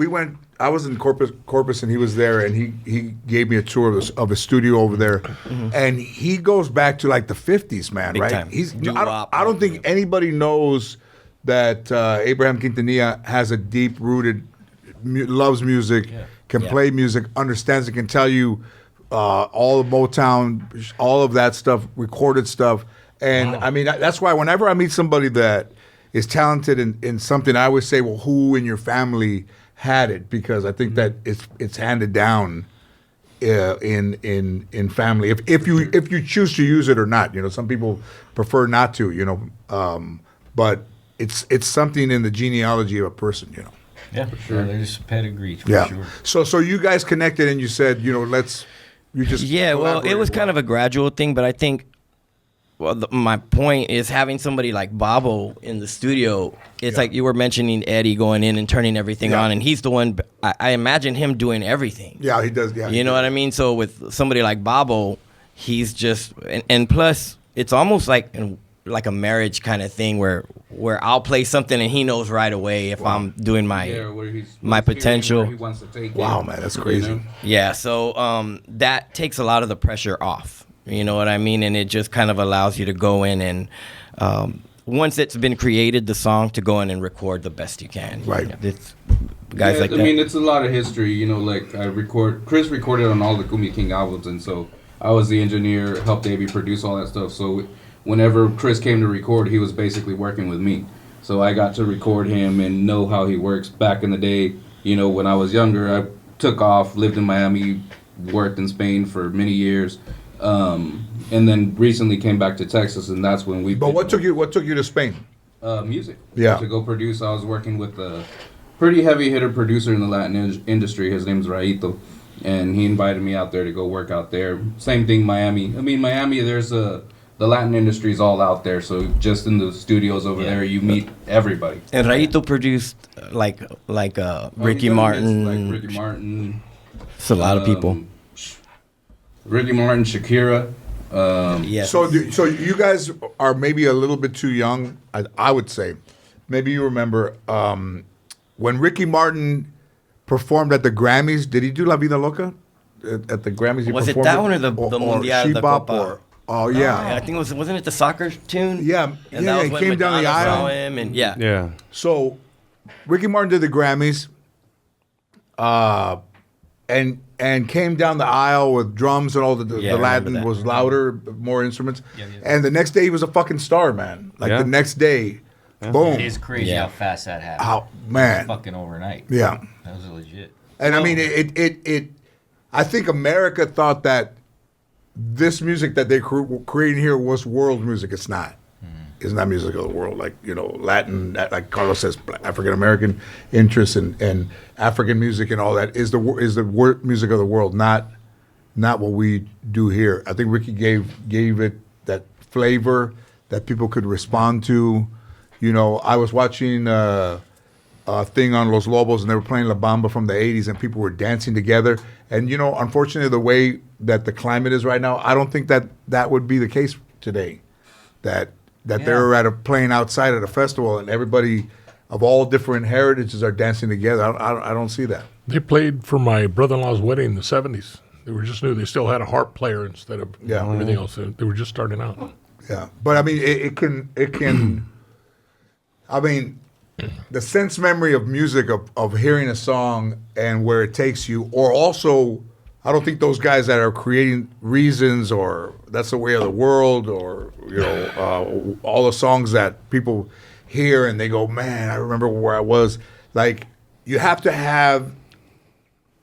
Speaker 1: I was in Corpus, and he was there, and he gave me a tour of his studio over there, and he goes back to like the 50s, man.
Speaker 8: Big
Speaker 1: right?
Speaker 8: time.
Speaker 1: I don't think anybody knows that Abraham Quintanilla has a deep-rooted, loves music, can play music, understands it, can tell you all the Motown, all of that stuff, recorded stuff. And I mean, that's why whenever I meet somebody that is talented in something, I always say, well, who in your family had it? Because I think that it's handed down in family. If you choose to use it or not, you know, some people prefer not to, you know, but it's something in the genealogy of a person, you know.
Speaker 7: Yeah, for sure. There's pedigree for
Speaker 1: Yeah.
Speaker 7: sure.
Speaker 1: So you guys connected, and you said, you know,
Speaker 8: well, it was kind of a gradual thing, but I think, well, my point is having somebody like Bobo in the studio. It's like you were mentioning Eddie going in and turning everything on, and he's the one. I imagine him doing everything.
Speaker 1: Yeah, he does. Yeah,
Speaker 8: you know what I mean. So with somebody like Bobo, he's just and plus it's almost like a marriage kind of thing where I'll play something and he knows right away if I'm doing my potential.
Speaker 9: Where he wants to take
Speaker 1: Wow,
Speaker 9: it,
Speaker 1: man, that's crazy.
Speaker 9: You know?
Speaker 8: Yeah, so that takes a lot of the pressure off. You know what I mean? And it just kind of allows you to go in and once it's been created, the song, to go in and record the best you can.
Speaker 1: Right.
Speaker 8: It's guys like
Speaker 9: I
Speaker 8: that.
Speaker 9: mean, it's a lot of history. You know, like Chris recorded on all the Cumbia King albums, and so I was the engineer, helped AB produce all that stuff. So whenever Chris came to record, he was basically working with me. So I got to record him and know how he works. Back in the day, you know, when I was younger, I took off, lived in Miami, worked in Spain for many years. And then recently came back to Texas, and that's when we.
Speaker 1: But what took you to Spain?
Speaker 9: Music.
Speaker 1: Yeah.
Speaker 9: To go produce. I was working with a pretty heavy hitter producer in the Latin industry. His name's Raito, and he invited me out there to go work out there. Same thing, Miami. I mean, Miami. The Latin industry is all out there. So just in the studios over there, you meet everybody.
Speaker 8: And Raito produced like Ricky Martin.
Speaker 9: Like Ricky Martin.
Speaker 8: It's a lot of people.
Speaker 9: Ricky Martin, Shakira.
Speaker 8: Yes.
Speaker 1: So you guys are maybe a little bit too young, I would say. Maybe you remember when Ricky Martin performed at the Grammys. Did he do La Vida Loca at the Grammys? He
Speaker 8: Was it
Speaker 1: performed
Speaker 8: that one or the Mundial de
Speaker 1: Shebop
Speaker 8: Copa?
Speaker 1: Oh yeah.
Speaker 8: I think wasn't it the soccer tune?
Speaker 1: Yeah,
Speaker 8: And that was
Speaker 1: he
Speaker 8: when
Speaker 1: came down the
Speaker 8: Madonna saw
Speaker 1: aisle.
Speaker 8: him and yeah.
Speaker 6: Yeah.
Speaker 1: So Ricky Martin did the Grammys, and came down the aisle with drums and all the
Speaker 8: Yeah, I remember
Speaker 1: Latin
Speaker 8: that.
Speaker 1: was louder, more instruments. And the next day he was a fucking star, man. Like the next day, boom.
Speaker 7: It is crazy
Speaker 8: Yeah.
Speaker 7: how fast that happened.
Speaker 1: Oh man.
Speaker 7: Fucking overnight.
Speaker 1: Yeah.
Speaker 7: That was legit.
Speaker 1: And I mean, it. I think America thought that this music that they creating here was world music. It's not. It's not music of the world. Like, you know, Latin, like Carlos says, African American interests and African music and all that is the music of the world, not what we do here. I think Ricky gave it that flavor that people could respond to. You know, I was watching a thing on Los Lobos, and they were playing La Bamba from the 80s, and people were dancing together. And, you know, unfortunately, the way that the climate is right now, I don't think that would be the case today. That they're playing outside at a festival, and everybody of all different heritages are dancing together. I don't see that.
Speaker 5: They played for my brother-in-law's wedding in the 70s. They were just new. They still had a harp player instead of everything else. They were just starting out.
Speaker 1: Yeah, but I mean, it can. I mean, the sense memory of music of hearing a song and where it takes you, or also I don't think those guys that are creating Reasons or That's the Way of the World or all the songs that people hear and they go, man, I remember where I was. Like you have to have.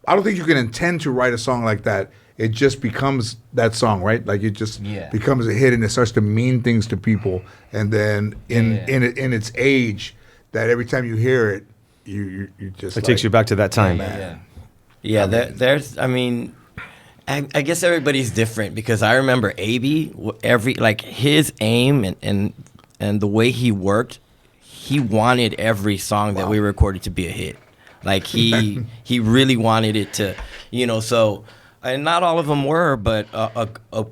Speaker 1: I don't think you can intend to write a song like that. It just becomes that song, right? Like it just becomes a hit and it starts to mean things to people. And then in its age, that every time you hear it, you just
Speaker 6: it takes you back to that time.
Speaker 8: There's. I mean, I guess everybody's different because I remember AB his aim and the way he worked, he wanted every song that we recorded to be a hit. Like he really wanted it to, so. And not all of them were, but a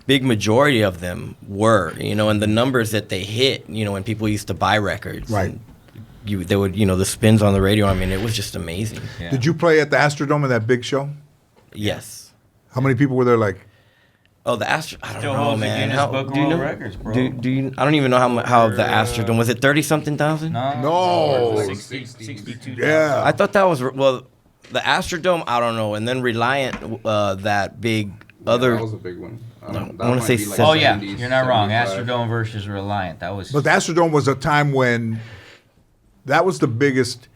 Speaker 8: big majority of them were, and the numbers that they hit, when people used to buy records.
Speaker 1: Right.
Speaker 8: They would, the spins on the radio. I mean, it was just amazing.
Speaker 1: Yeah. Did you play at the Astrodome in that big show?
Speaker 8: Yes.
Speaker 1: How many people were there? Like,
Speaker 8: oh, the Astrodome. I don't know, man.
Speaker 7: Book
Speaker 8: do you know?
Speaker 7: Records, bro.
Speaker 8: Do you? I don't even know how the Astrodome was. It 30-something thousand?
Speaker 1: No.
Speaker 7: 62.
Speaker 1: Yeah.
Speaker 8: I thought that was the Astrodome. I don't know, and then Reliant, that big other.
Speaker 9: That was a big one.
Speaker 8: I want to say.
Speaker 7: Oh yeah, you're not wrong. Astrodome versus Reliant. That was.
Speaker 1: But the Astrodome was a time when that was the biggest.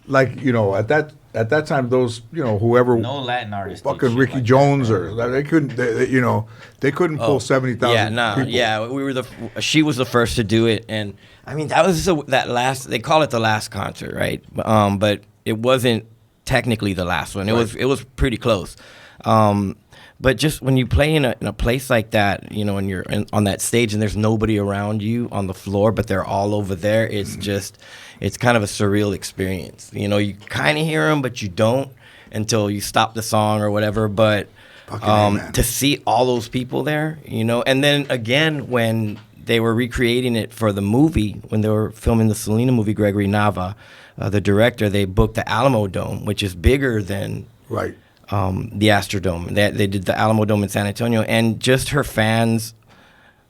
Speaker 1: Like at that time, those whoever
Speaker 7: no Latin artists.
Speaker 1: fucking Ricky like Jones they couldn't they couldn't pull 70,000.
Speaker 8: Yeah, no,
Speaker 1: people.
Speaker 8: yeah, she was the first to do it, and I mean that was that last. They call it the last concert, right? But it wasn't technically the last one. It was pretty close. But just when you play in a place like that, and you're on that stage and there's nobody around you on the floor, but they're all over there, it's kind of a surreal experience. You kind of hear them, but you don't until you stop the song or whatever. But to see all those people there, and then again when they were recreating it for the movie, when they were filming the Selena movie, Gregory Nava, the director, they booked the Alamo Dome, which is bigger than the Astrodome. They did the Alamo Dome in San Antonio, and just her fans.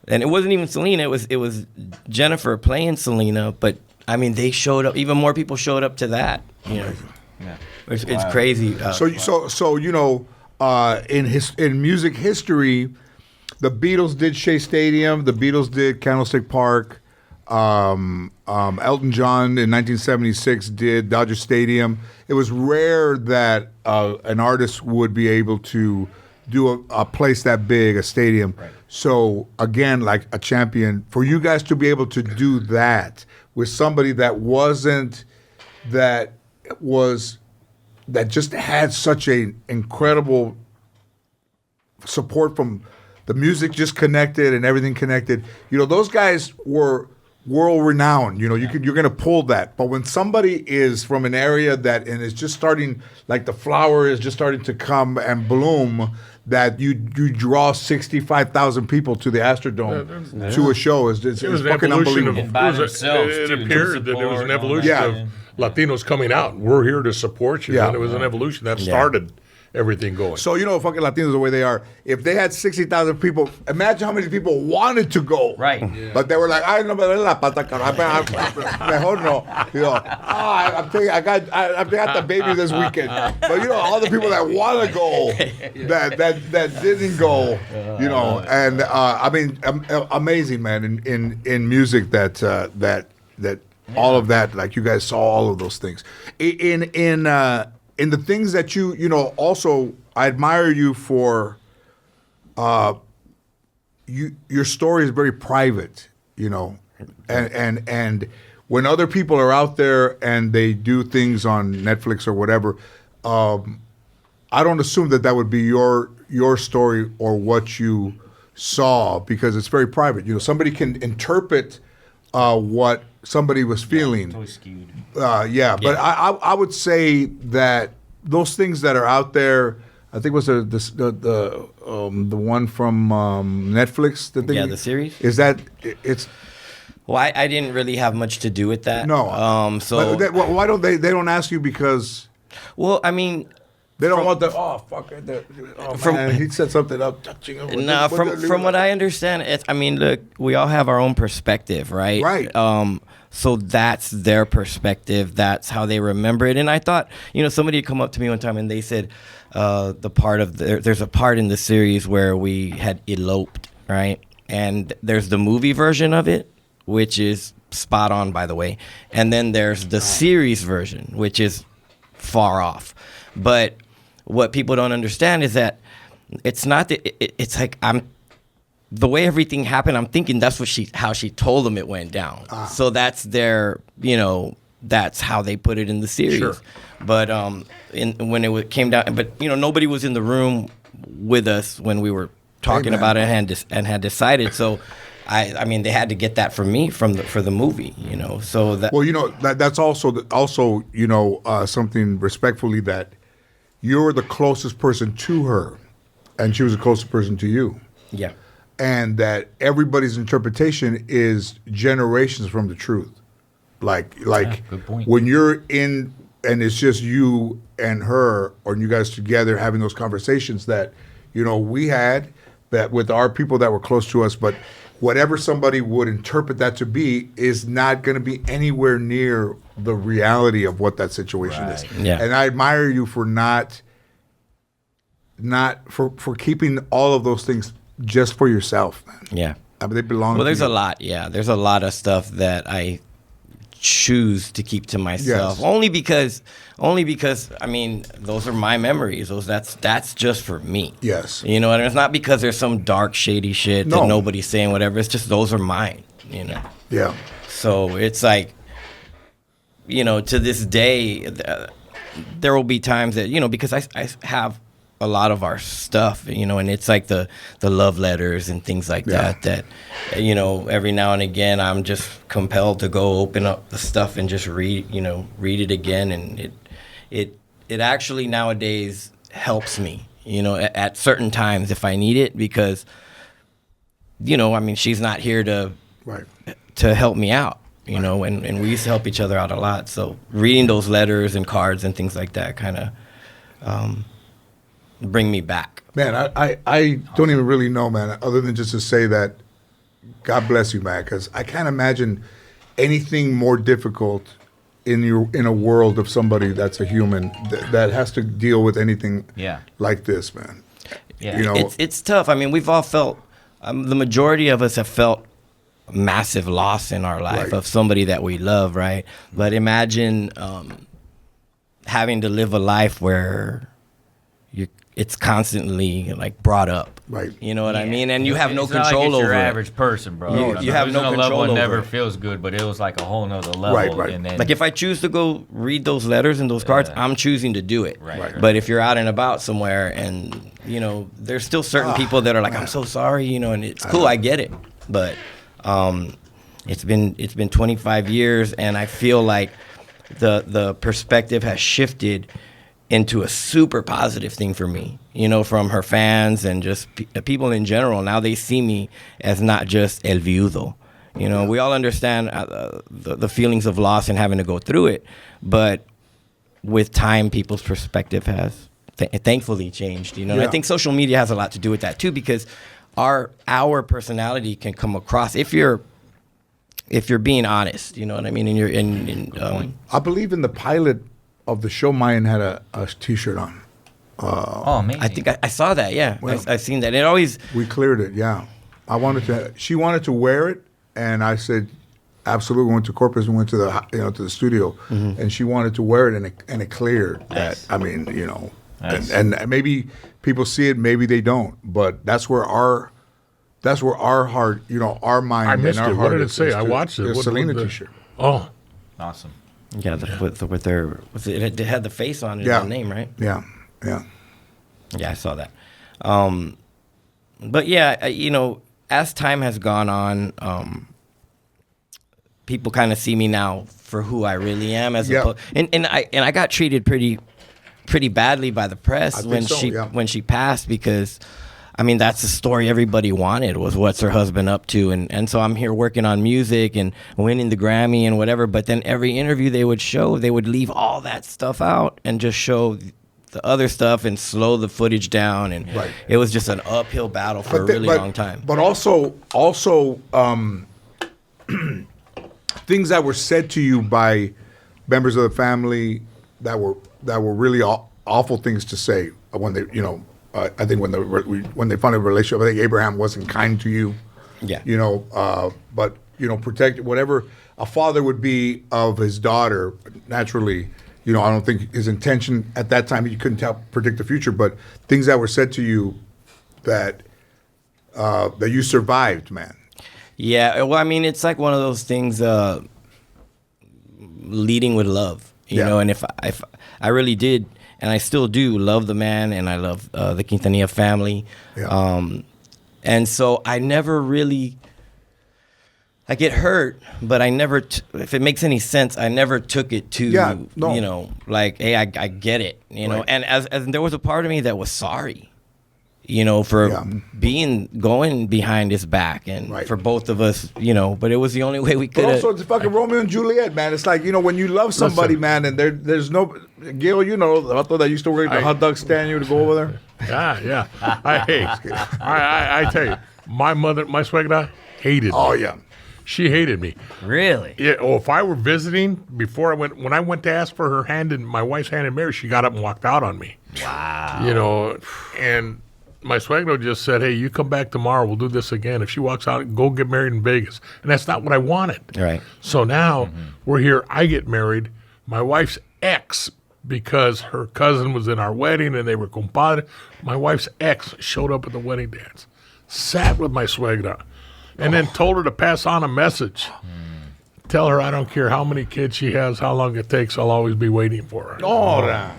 Speaker 8: And it wasn't even Selena; it was Jennifer playing Selena. But I mean, they showed up. Even more people showed up to that.
Speaker 7: Yeah.
Speaker 8: It's crazy.
Speaker 1: In music history, the Beatles did Shea Stadium. The Beatles did Candlestick Park. Elton John in 1976 did Dodger Stadium. It was rare that an artist would be able to do a place that big, a stadium. Right. So again, like a champion, for you guys to be able to do that with somebody that just had such an incredible support from the music, just connected and everything connected. Those guys were world renowned. You're going to pull that. But when somebody is from an area and is just starting, like the flower is just starting to come and bloom, that you draw 65,000 people to the Astrodome to a show it's fucking unbelievable.
Speaker 5: It appeared that it was an evolution of Latinos coming out. We're here to support you. And it was an evolution that started everything going.
Speaker 1: So fucking Latinos the way they are. If they had 60,000 people, imagine how many people wanted to go.
Speaker 7: Right. Yeah.
Speaker 1: But they were like, "Ay, no me duele la pata, mejor no." I got the baby this weekend. But all the people that want to go, that didn't go, and I mean, amazing, man. In music that all of that, like you guys saw all of those things. In the things that also I admire you for. Your story is very private, and when other people are out there and they do things on Netflix or whatever, I don't assume that would be your story or what you saw, because it's very private. Somebody can interpret what somebody was feeling.
Speaker 7: Totally skewed.
Speaker 1: But I would say that those things that are out there, I think it was the one from Netflix.
Speaker 8: The series.
Speaker 1: Is that it's?
Speaker 8: Well, I didn't really have much to do with that.
Speaker 1: No.
Speaker 8: So
Speaker 1: why don't they don't ask you because?
Speaker 8: Well, I mean,
Speaker 1: They don't want the fuck it. Man, he set something up.
Speaker 8: No, from what I understand, I mean, look, we all have our own perspective, right?
Speaker 1: Right.
Speaker 8: So that's their perspective. That's how they remember it. And I thought, somebody had come up to me one time and they said, there's a part in the series where we had eloped, right? And there's the movie version of it, which is spot on, by the way. And then there's the series version, which is far off. But what people don't understand is that it's not that it's like the way everything happened. I'm thinking that's how she told them it went down. So that's their, that's how they put it in the series.
Speaker 5: Sure.
Speaker 8: But when it came down, but nobody was in the room with us when we were talking about it and had decided. So I mean, they had to get that from me for the movie, So that
Speaker 1: that's also something respectfully that you're the closest person to her, and she was the closest person to you.
Speaker 8: Yeah.
Speaker 1: And that everybody's interpretation is generations from the truth. Like
Speaker 7: good point.
Speaker 1: When you're in and it's just you and her, or you guys together having those conversations that we had that with our people that were close to us, but whatever somebody would interpret that to be is not going to be anywhere near the reality of what that situation is.
Speaker 8: Yeah.
Speaker 1: And I admire you for for keeping all of those things just for yourself, man.
Speaker 8: Yeah.
Speaker 1: I mean, they belong.
Speaker 8: Well,
Speaker 1: to
Speaker 8: there's
Speaker 1: you.
Speaker 8: a lot. Yeah, there's a lot of stuff that I choose to keep to myself.
Speaker 1: Yes.
Speaker 8: Only because I mean, those are my memories. That's just for me.
Speaker 1: Yes.
Speaker 8: And it's not because there's some dark, shady shit that
Speaker 1: No.
Speaker 8: nobody's saying. Whatever. It's just those are mine.
Speaker 1: Yeah.
Speaker 8: So it's like, to this day, there will be times that because I have a lot of our stuff, and it's like the love letters and things like that every now and again I'm just compelled to go open up the stuff and just read it again, and it actually nowadays helps me at certain times if I need it, because I mean, she's not here to help me out, and we used to help each other out a lot, so reading those letters and cards and things like that kind of bring me back.
Speaker 1: Man, I don't even really know, man, other than just to say that God bless you, man, because I can't imagine anything more difficult in a world of somebody that's a human that has to deal with anything like this, man.
Speaker 7: Yeah.
Speaker 8: It's tough. I mean, we've all felt, the majority of us have felt massive loss in our life of somebody that we love, right? But imagine having to live a life where it's constantly like brought up,
Speaker 1: right?
Speaker 8: You know what I mean? And you have no
Speaker 7: It's not
Speaker 8: control
Speaker 7: like it's
Speaker 8: over
Speaker 7: your
Speaker 8: it.
Speaker 7: average person, bro.
Speaker 8: You have no
Speaker 7: Losing a loved
Speaker 8: control
Speaker 7: one
Speaker 8: over
Speaker 7: never
Speaker 8: it.
Speaker 7: feels good, but it was like a whole nother level.
Speaker 1: Right.
Speaker 7: And then,
Speaker 8: Like if I choose to go read those letters and those cards, I'm choosing to do it.
Speaker 7: Right.
Speaker 8: But if you're out and about somewhere and there's still certain people that are like, I'm so sorry, and it's cool, I get it. But it's been 25 years, and I feel like the perspective has shifted into a super positive thing for me, from her fans and just people in general. Now they see me as not just el viudo. We all understand the feelings of loss and having to go through it, but with time, people's perspective has thankfully changed. And I think social media has a lot to do with that too, because our personality can come across if you're being honest. You know what I mean? And you're
Speaker 1: I believe in the pilot of the show, Mayan had a T-shirt on.
Speaker 7: oh man,
Speaker 8: I think I saw that. Yeah,
Speaker 1: Well,
Speaker 8: I've seen that. It always.
Speaker 1: We cleared it. Yeah, she wanted to wear it, and I said, absolutely. We went to Corpus and went to the to the studio, and she wanted to wear it, and it cleared.
Speaker 7: Nice.
Speaker 1: That I mean,
Speaker 7: Nice.
Speaker 1: and maybe people see it, maybe they don't, but that's where our heart, our mind.
Speaker 5: I missed
Speaker 1: and our
Speaker 5: it. What
Speaker 1: heart
Speaker 5: did it
Speaker 1: is
Speaker 5: say?
Speaker 1: the-
Speaker 5: I watched it.
Speaker 1: The
Speaker 5: What-
Speaker 1: Selena
Speaker 5: what the-
Speaker 1: T-shirt.
Speaker 5: Oh,
Speaker 7: awesome.
Speaker 8: Yeah, with their it had the face on it,
Speaker 1: Yeah.
Speaker 8: the name, right?
Speaker 1: Yeah.
Speaker 8: Yeah, I saw that. But yeah, as time has gone on, people kind of see me now for who I really am, and I got treated pretty badly by the press when she passed, because I mean, that's the story everybody wanted, was what's her husband up to. And so I'm here working on music and winning the Grammy and whatever. But then every interview they would leave all that stuff out and just show the other stuff and slow the footage down, and it was just an uphill battle for a really long time.
Speaker 1: But also, things that were said to you by members of the family that were really awful things to say when they, I think when they found a relationship, I think Abraham wasn't kind to you.
Speaker 8: Yeah.
Speaker 1: But protect whatever a father would be of his daughter. Naturally, I don't think his intention at that time, he couldn't predict the future. But things that were said to you that you survived, man.
Speaker 8: Yeah, well, I mean, it's like one of those things, leading with love, you know. And if I really did, and I still do love the man, and I love the Quintanilla family, and so I never really. I get hurt, but I never, if it makes any sense, I never took it to, like, hey, I get it, know. And as there was a part of me that was sorry, for going behind his back and for both of us, but it was the only way we could.
Speaker 1: But also, it's fucking Romeo and Juliet, man. It's like, when you love somebody, man, and there's no, Gil, I thought that used to work the hot dog stand you to go over there.
Speaker 5: Yeah. I tell you, my suegra hated me.
Speaker 1: Oh, yeah.
Speaker 5: She hated me.
Speaker 7: Really?
Speaker 5: Yeah. Oh, if I were visiting when I went to ask for her hand in my wife's hand in marriage, she got up and walked out on me.
Speaker 7: Wow.
Speaker 5: And my suegro just said, "Hey, you come back tomorrow. We'll do this again." If she walks out, go get married in Vegas, and that's not what I wanted.
Speaker 8: Right.
Speaker 5: So now we're here. I get married. My wife's ex, because her cousin was in our wedding and they were compadre. My wife's ex showed up at the wedding dance, sat with my suegra. And then told her to pass on a message. Tell her I don't care how many kids she has, how long it takes, I'll always be waiting for her. Yeah,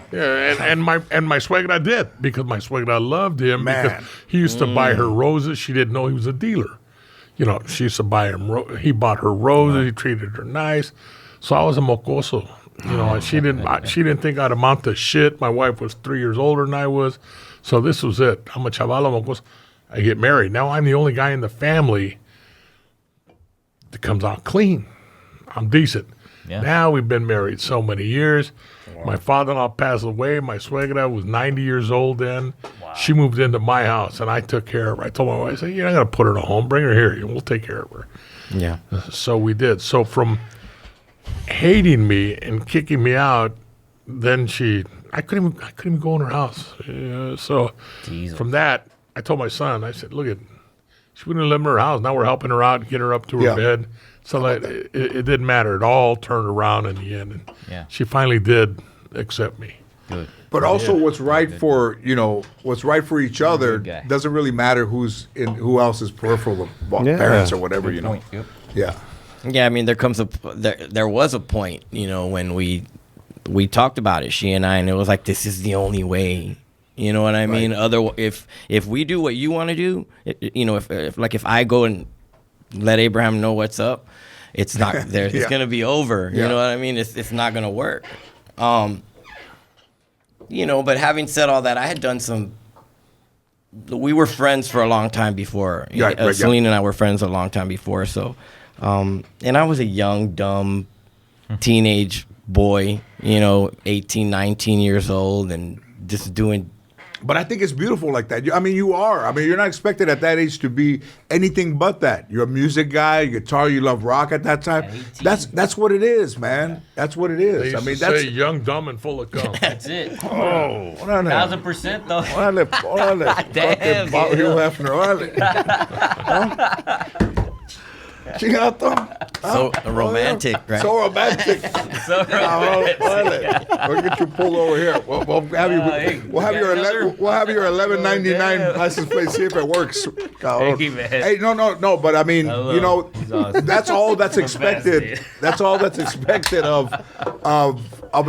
Speaker 5: and my suegra did, because my suegra loved him, because he used to buy her roses. She didn't know he was a dealer. She used to buy him. He bought her roses. He treated her nice. So I was a mocoso. She didn't think I'd amount to shit. My wife was 3 years older than I was, so this was it. I'm a chavala mocoso. I get married. Now I'm the only guy in the family that comes out clean. I'm decent. Yeah. Now we've been married so many years. Wow. My father-in-law passed away. My suegra was 90 years old then. Wow. She moved into my house, and I took care of her. I told my wife, I said, you're not going to put her in a home. Bring her here. We'll take care of her.
Speaker 8: Yeah.
Speaker 5: So we did. So from hating me and kicking me out, then I couldn't even go in her house. So Jesus. From that, I told my son, I said, look, she wouldn't live in her house. Now we're helping her out, get her up to her bed. So it didn't matter. It all turned around in the end. And she finally did accept me.
Speaker 7: Good.
Speaker 1: But also what's right for each other doesn't really matter who else is peripheral, parents or whatever,
Speaker 7: Point. Yep.
Speaker 1: Yeah.
Speaker 8: Yeah, I mean, there was a point, when we talked about it, she and I, and it was like, this is the only way. You know what I mean? If we do what you want to do, if I go and let Abraham know what's up, it's not there. It's gonna be over. You know what I mean? It's not gonna work. But having said all that, I had done some. We were friends for a long time before. Selena and I were friends a long time before. So, and I was a young, dumb, teenage boy. 18, 19 years old, and just doing.
Speaker 1: But I think it's beautiful like that. You are. You're not expected at that age to be anything but that. You're a music guy, guitar, you love rock at that time. That's what it is, man. That's what it is.
Speaker 5: They used to say young, dumb, and full of cum.
Speaker 7: That's it.
Speaker 5: Oh.
Speaker 7: 1,000% though.
Speaker 1: Damn. Hugh Hefner.
Speaker 8: So romantic, right?
Speaker 1: So romantic. We'll get you pulled over here. We'll have your $11.99 license plate. See if it works. Hey, no. But awesome. That's all that's expected. That's all that's expected of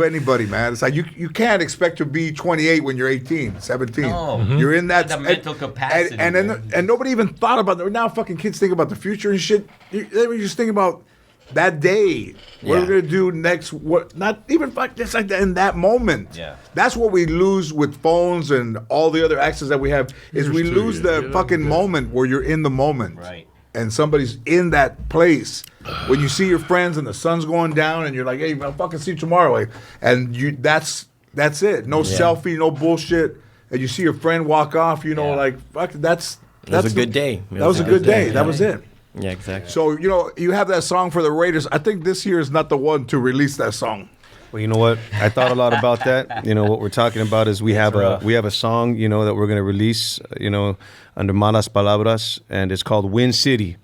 Speaker 1: anybody, man. It's like you can't expect to be 28 when you're 18, 17.
Speaker 7: No.
Speaker 1: You're in that
Speaker 7: mental capacity.
Speaker 1: And nobody even thought about that. Now fucking kids think about the future and shit. They were just thinking about that day. What we're gonna do next? What? Not even just like that in that moment.
Speaker 7: Yeah.
Speaker 1: That's what we lose with phones and all the other access that we have. Is we lose the fucking moment where you're in the moment.
Speaker 7: Right.
Speaker 1: And somebody's in that place when you see your friends and the sun's going down and you're like, hey, I'll fucking see you tomorrow. And that's That's it. No selfie, no bullshit. And you see your friend walk off, you know, like, fuck, that's
Speaker 8: a good day.
Speaker 1: That was a good day. That was it.
Speaker 8: Yeah, exactly.
Speaker 1: So, you know, you have that song for the Raiders. I think this year is not the one to release that song.
Speaker 6: Well, you know what? I thought a lot about that. You know, what we're talking about is we have a song, you know, that we're going to release, you know, under Malaspalabras, and it's called Win City.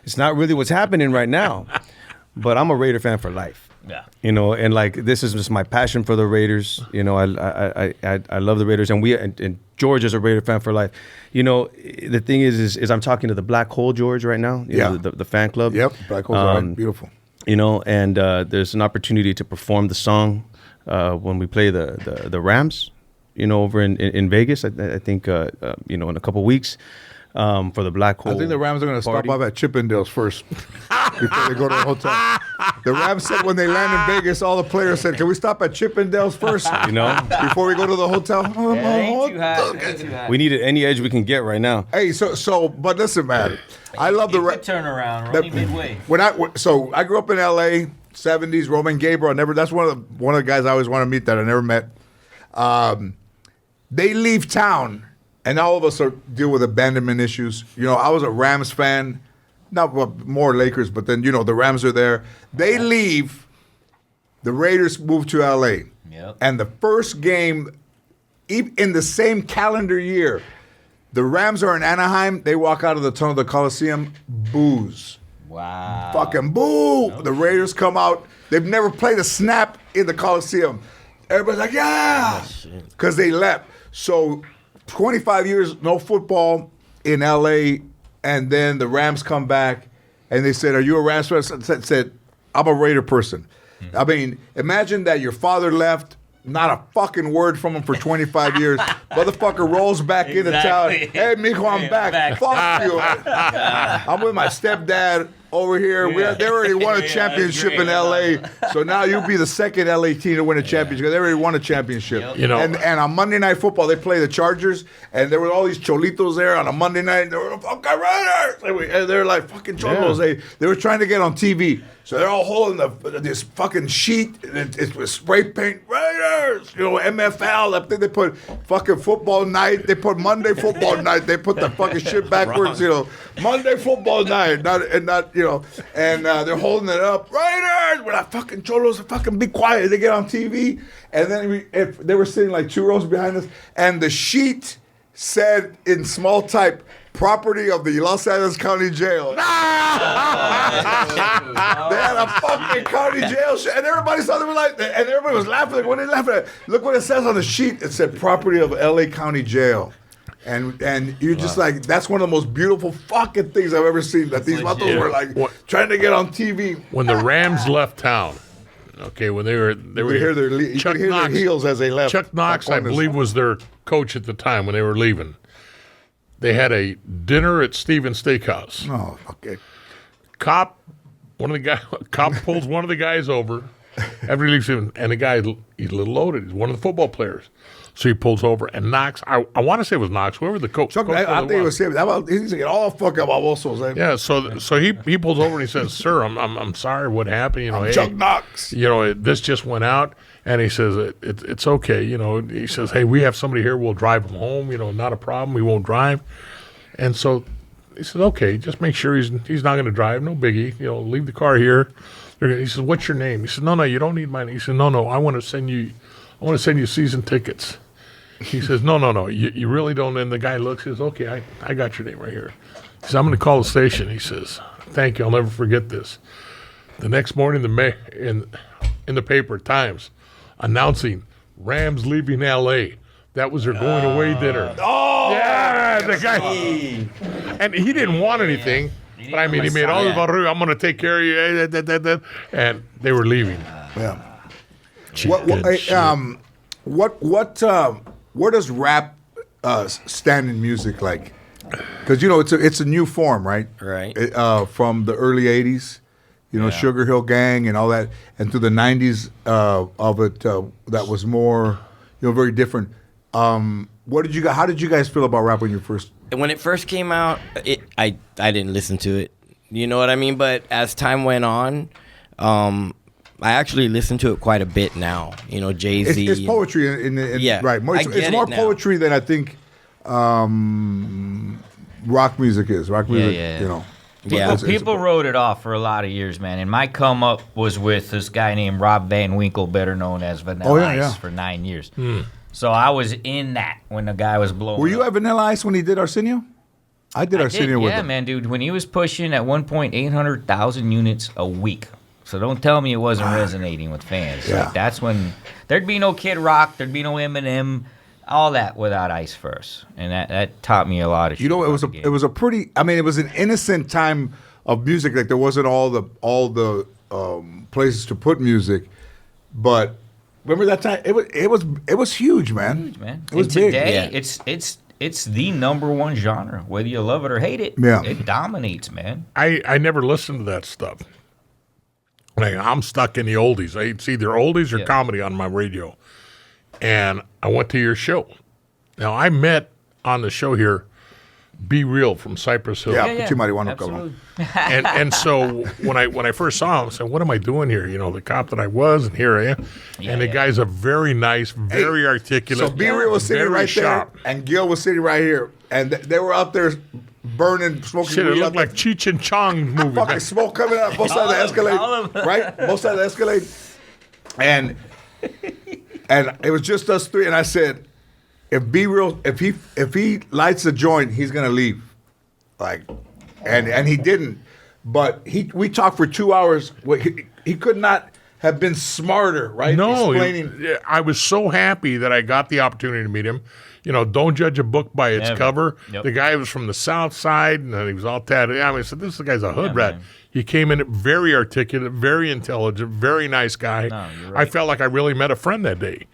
Speaker 6: It's not really what's happening right now, but I'm a Raider fan for life.
Speaker 7: Yeah.
Speaker 6: You know, and like this is just my passion for the Raiders. You know, I love the Raiders, and George is a Raider fan for life. You know, the thing is I'm talking to the Black Hole George right now. You know, the fan club.
Speaker 1: Yep, Black Hole's all right. Beautiful.
Speaker 6: You know, and there's an opportunity to perform the song when we play the Rams. You know, over in Vegas. I think you know, in a couple weeks. For the Black Hole.
Speaker 1: I think the Rams are going to stop off at Chippendales first before they go to the hotel. The Rams said when they land in Vegas, all the players said, "Can we stop at Chippendales first?
Speaker 6: You know,
Speaker 1: before we go to the hotel."
Speaker 7: Ain't too hot.
Speaker 6: We need any edge we can get right now.
Speaker 1: Hey, but listen, man, I love the
Speaker 7: turnaround. We're only midway.
Speaker 1: I grew up in L.A. 70s. Roman Gabriel. That's one of the guys I always want to meet that I never met. They leave town. And all of us deal with abandonment issues. You know, I was a Rams fan, more Lakers, but then, you know, the Rams are there. They leave, the Raiders move to L.A.
Speaker 7: Yep.
Speaker 1: And the first game, in the same calendar year, the Rams are in Anaheim. They walk out of the tunnel of the Coliseum, boos.
Speaker 7: Wow.
Speaker 1: Fucking boo. The Raiders come out. They've never played a snap in the Coliseum. Everybody's like, yeah, because they left. So 25 years, no football in L.A., and then the Rams come back, and they said, "Are you a Rams fan?" I said, "I'm a Raider person." I mean, imagine that your father left, not a fucking word from him for 25 years. Motherfucker rolls back into town. Hey, mijo, I'm back. Fuck you. I'm with my stepdad over here. They already won a championship in L.A., so now you'll be the second L.A. team to win a championship. They already won a championship.
Speaker 7: Yep.
Speaker 5: You know,
Speaker 1: and on Monday Night Football, they play the Chargers, and there were all these cholitos there on a Monday night. They were fucking Raiders. And they're like fucking cholos.
Speaker 6: Yeah.
Speaker 1: They were trying to get on TV. So they're all holding this fucking sheet, and it was spray paint Raiders, you know, MFL. I think they put fucking football night. They put Monday football night. They put the fucking shit backwards, you know. Monday football night, not you know. And they're holding it up, Raiders. We're like fucking cholos. Fucking be quiet. They get on TV, and then if they were sitting like 2 rows behind us, and the sheet said in small type, "Property of the Los Angeles County Jail." They had a fucking county jail shit, and everybody saw them like, and everybody was laughing. Like, what are they laughing at? Look what it says on the sheet. It said "Property of LA County Jail," and you're just like, that's one of the most beautiful fucking things I've ever seen. That these vatos were like trying to get on TV.
Speaker 5: When the Rams left town, okay, when they were
Speaker 1: you could hear their heels as they left.
Speaker 5: Chuck Knox, I believe, was their coach at the time when they were leaving. They had a dinner at Stevens Steakhouse.
Speaker 1: Oh, okay.
Speaker 5: Cop pulls one of the guys over after he leaves him, and the guy, he's a little loaded. He's one of the football players. So he pulls over, and Knox, I want to say it was Knox, whoever the coach.
Speaker 1: Chuck, I think it was him. He's like, all fucking babosos.
Speaker 5: Yeah, so he pulls over and he says, "Sir, I'm sorry, what happened? You know, hey,
Speaker 1: Chuck Knox.
Speaker 5: You know, this just went out." And he says, it's okay. You know, he says, "Hey, we have somebody here. We'll drive him home. You know, not a problem. We won't drive." And so he said, "Okay, just make sure he's not going to drive. No biggie. You know, leave the car here." He says, "What's your name?" He said, No, you don't need mine." He said, No, I want to send you season tickets. He says, No, you really don't. And the guy looks, says, "Okay, I got your name right here." He says, "I'm going to call the station." He says, "Thank you. I'll never forget this." The next morning, in the paper, Times, announcing Rams leaving L.A. That was their going away dinner.
Speaker 1: Oh,
Speaker 5: yeah, the guy. And he didn't want anything, but I mean, he made all the barullo. "I'm going to take care of you," and they were leaving.
Speaker 1: Yeah. Where does rap stand in music like? Because you know it's a new form, right?
Speaker 8: Right.
Speaker 1: From the early '80s. You know, Sugar Hill Gang and all that, and through the '90s of it, that was more, you know, very different. How did you guys feel about rap when you first?
Speaker 8: When it first came out, I didn't listen to it. You know what I mean? But as time went on, I actually listen to it quite a bit now. You know, Jay-Z.
Speaker 1: It's poetry
Speaker 8: Yeah,
Speaker 1: right.
Speaker 8: I
Speaker 1: It's
Speaker 8: get
Speaker 1: more
Speaker 8: it now.
Speaker 1: poetry than I think rock music is. Rock music,
Speaker 7: yeah.
Speaker 1: you know.
Speaker 8: Yeah.
Speaker 7: Well, people wrote it off for a lot of years, man. And my come up was with this guy named Rob Van Winkle, better known as Vanilla Ice, for 9 years. So I was in that when the guy was blowing.
Speaker 1: Were you
Speaker 7: up.
Speaker 1: at Vanilla Ice when he did Arsenio? I did Arsenio with
Speaker 7: yeah,
Speaker 1: him.
Speaker 7: man, dude. When he was pushing at one point 800,000 units a week. So don't tell me it wasn't resonating with fans.
Speaker 1: Yeah.
Speaker 7: Like, that's when there'd be no Kid Rock, there'd be no Eminem, all that without Ice first, and that taught me a lot of shit.
Speaker 1: You know, it
Speaker 7: about the game.
Speaker 1: was a pretty. I mean, it was an innocent time of music. Like there wasn't all the places to put music, but remember that time? It was huge, man.
Speaker 7: Huge, man.
Speaker 1: It was
Speaker 7: and
Speaker 1: big.
Speaker 7: today,
Speaker 8: Yeah.
Speaker 7: it's the number one genre, whether you love it or hate it.
Speaker 1: Yeah.
Speaker 7: It dominates, man.
Speaker 5: I never listened to that stuff. Like, I'm stuck in the oldies. It's either oldies or
Speaker 7: Yeah.
Speaker 5: comedy on my radio. And I went to your show. Now, I met on the show here Be Real from Cypress Hill.
Speaker 1: Yeah,
Speaker 7: Yeah,
Speaker 1: Petit Marihuana,
Speaker 7: absolutely.
Speaker 5: And so when I first saw him, I said, what am I doing here? You know, the cop that I was, and here I am. And the guy's a very nice, very articulate.
Speaker 1: So Be Real was sitting
Speaker 5: very
Speaker 1: right
Speaker 5: sharp.
Speaker 1: there, and Gil was sitting right here, and they were out there burning, smoking.
Speaker 5: Shit, it
Speaker 1: weed
Speaker 5: looked
Speaker 1: out there.
Speaker 5: like Cheech and Chong movie.
Speaker 1: Fucking
Speaker 5: man.
Speaker 1: smoke coming out both sides of the Escalade, right? Both sides of the Escalade, and it was just us three. And I said, if Be Real, if he lights the joint, he's gonna leave, like, and he didn't. But we talked for 2 hours. He could not have been smarter, right?
Speaker 5: No,
Speaker 1: Explaining.
Speaker 5: I was so happy that I got the opportunity to meet him. You know, don't judge a book by its
Speaker 7: Never.
Speaker 5: cover.
Speaker 7: Yep.
Speaker 5: The guy was from the South Side, and he was all tatted. I mean, I said, this guy's a hood rat.
Speaker 7: man.
Speaker 5: He came in very articulate, very intelligent, very nice guy.
Speaker 7: No, you're
Speaker 5: I
Speaker 7: right.
Speaker 5: felt like I really met a friend that day.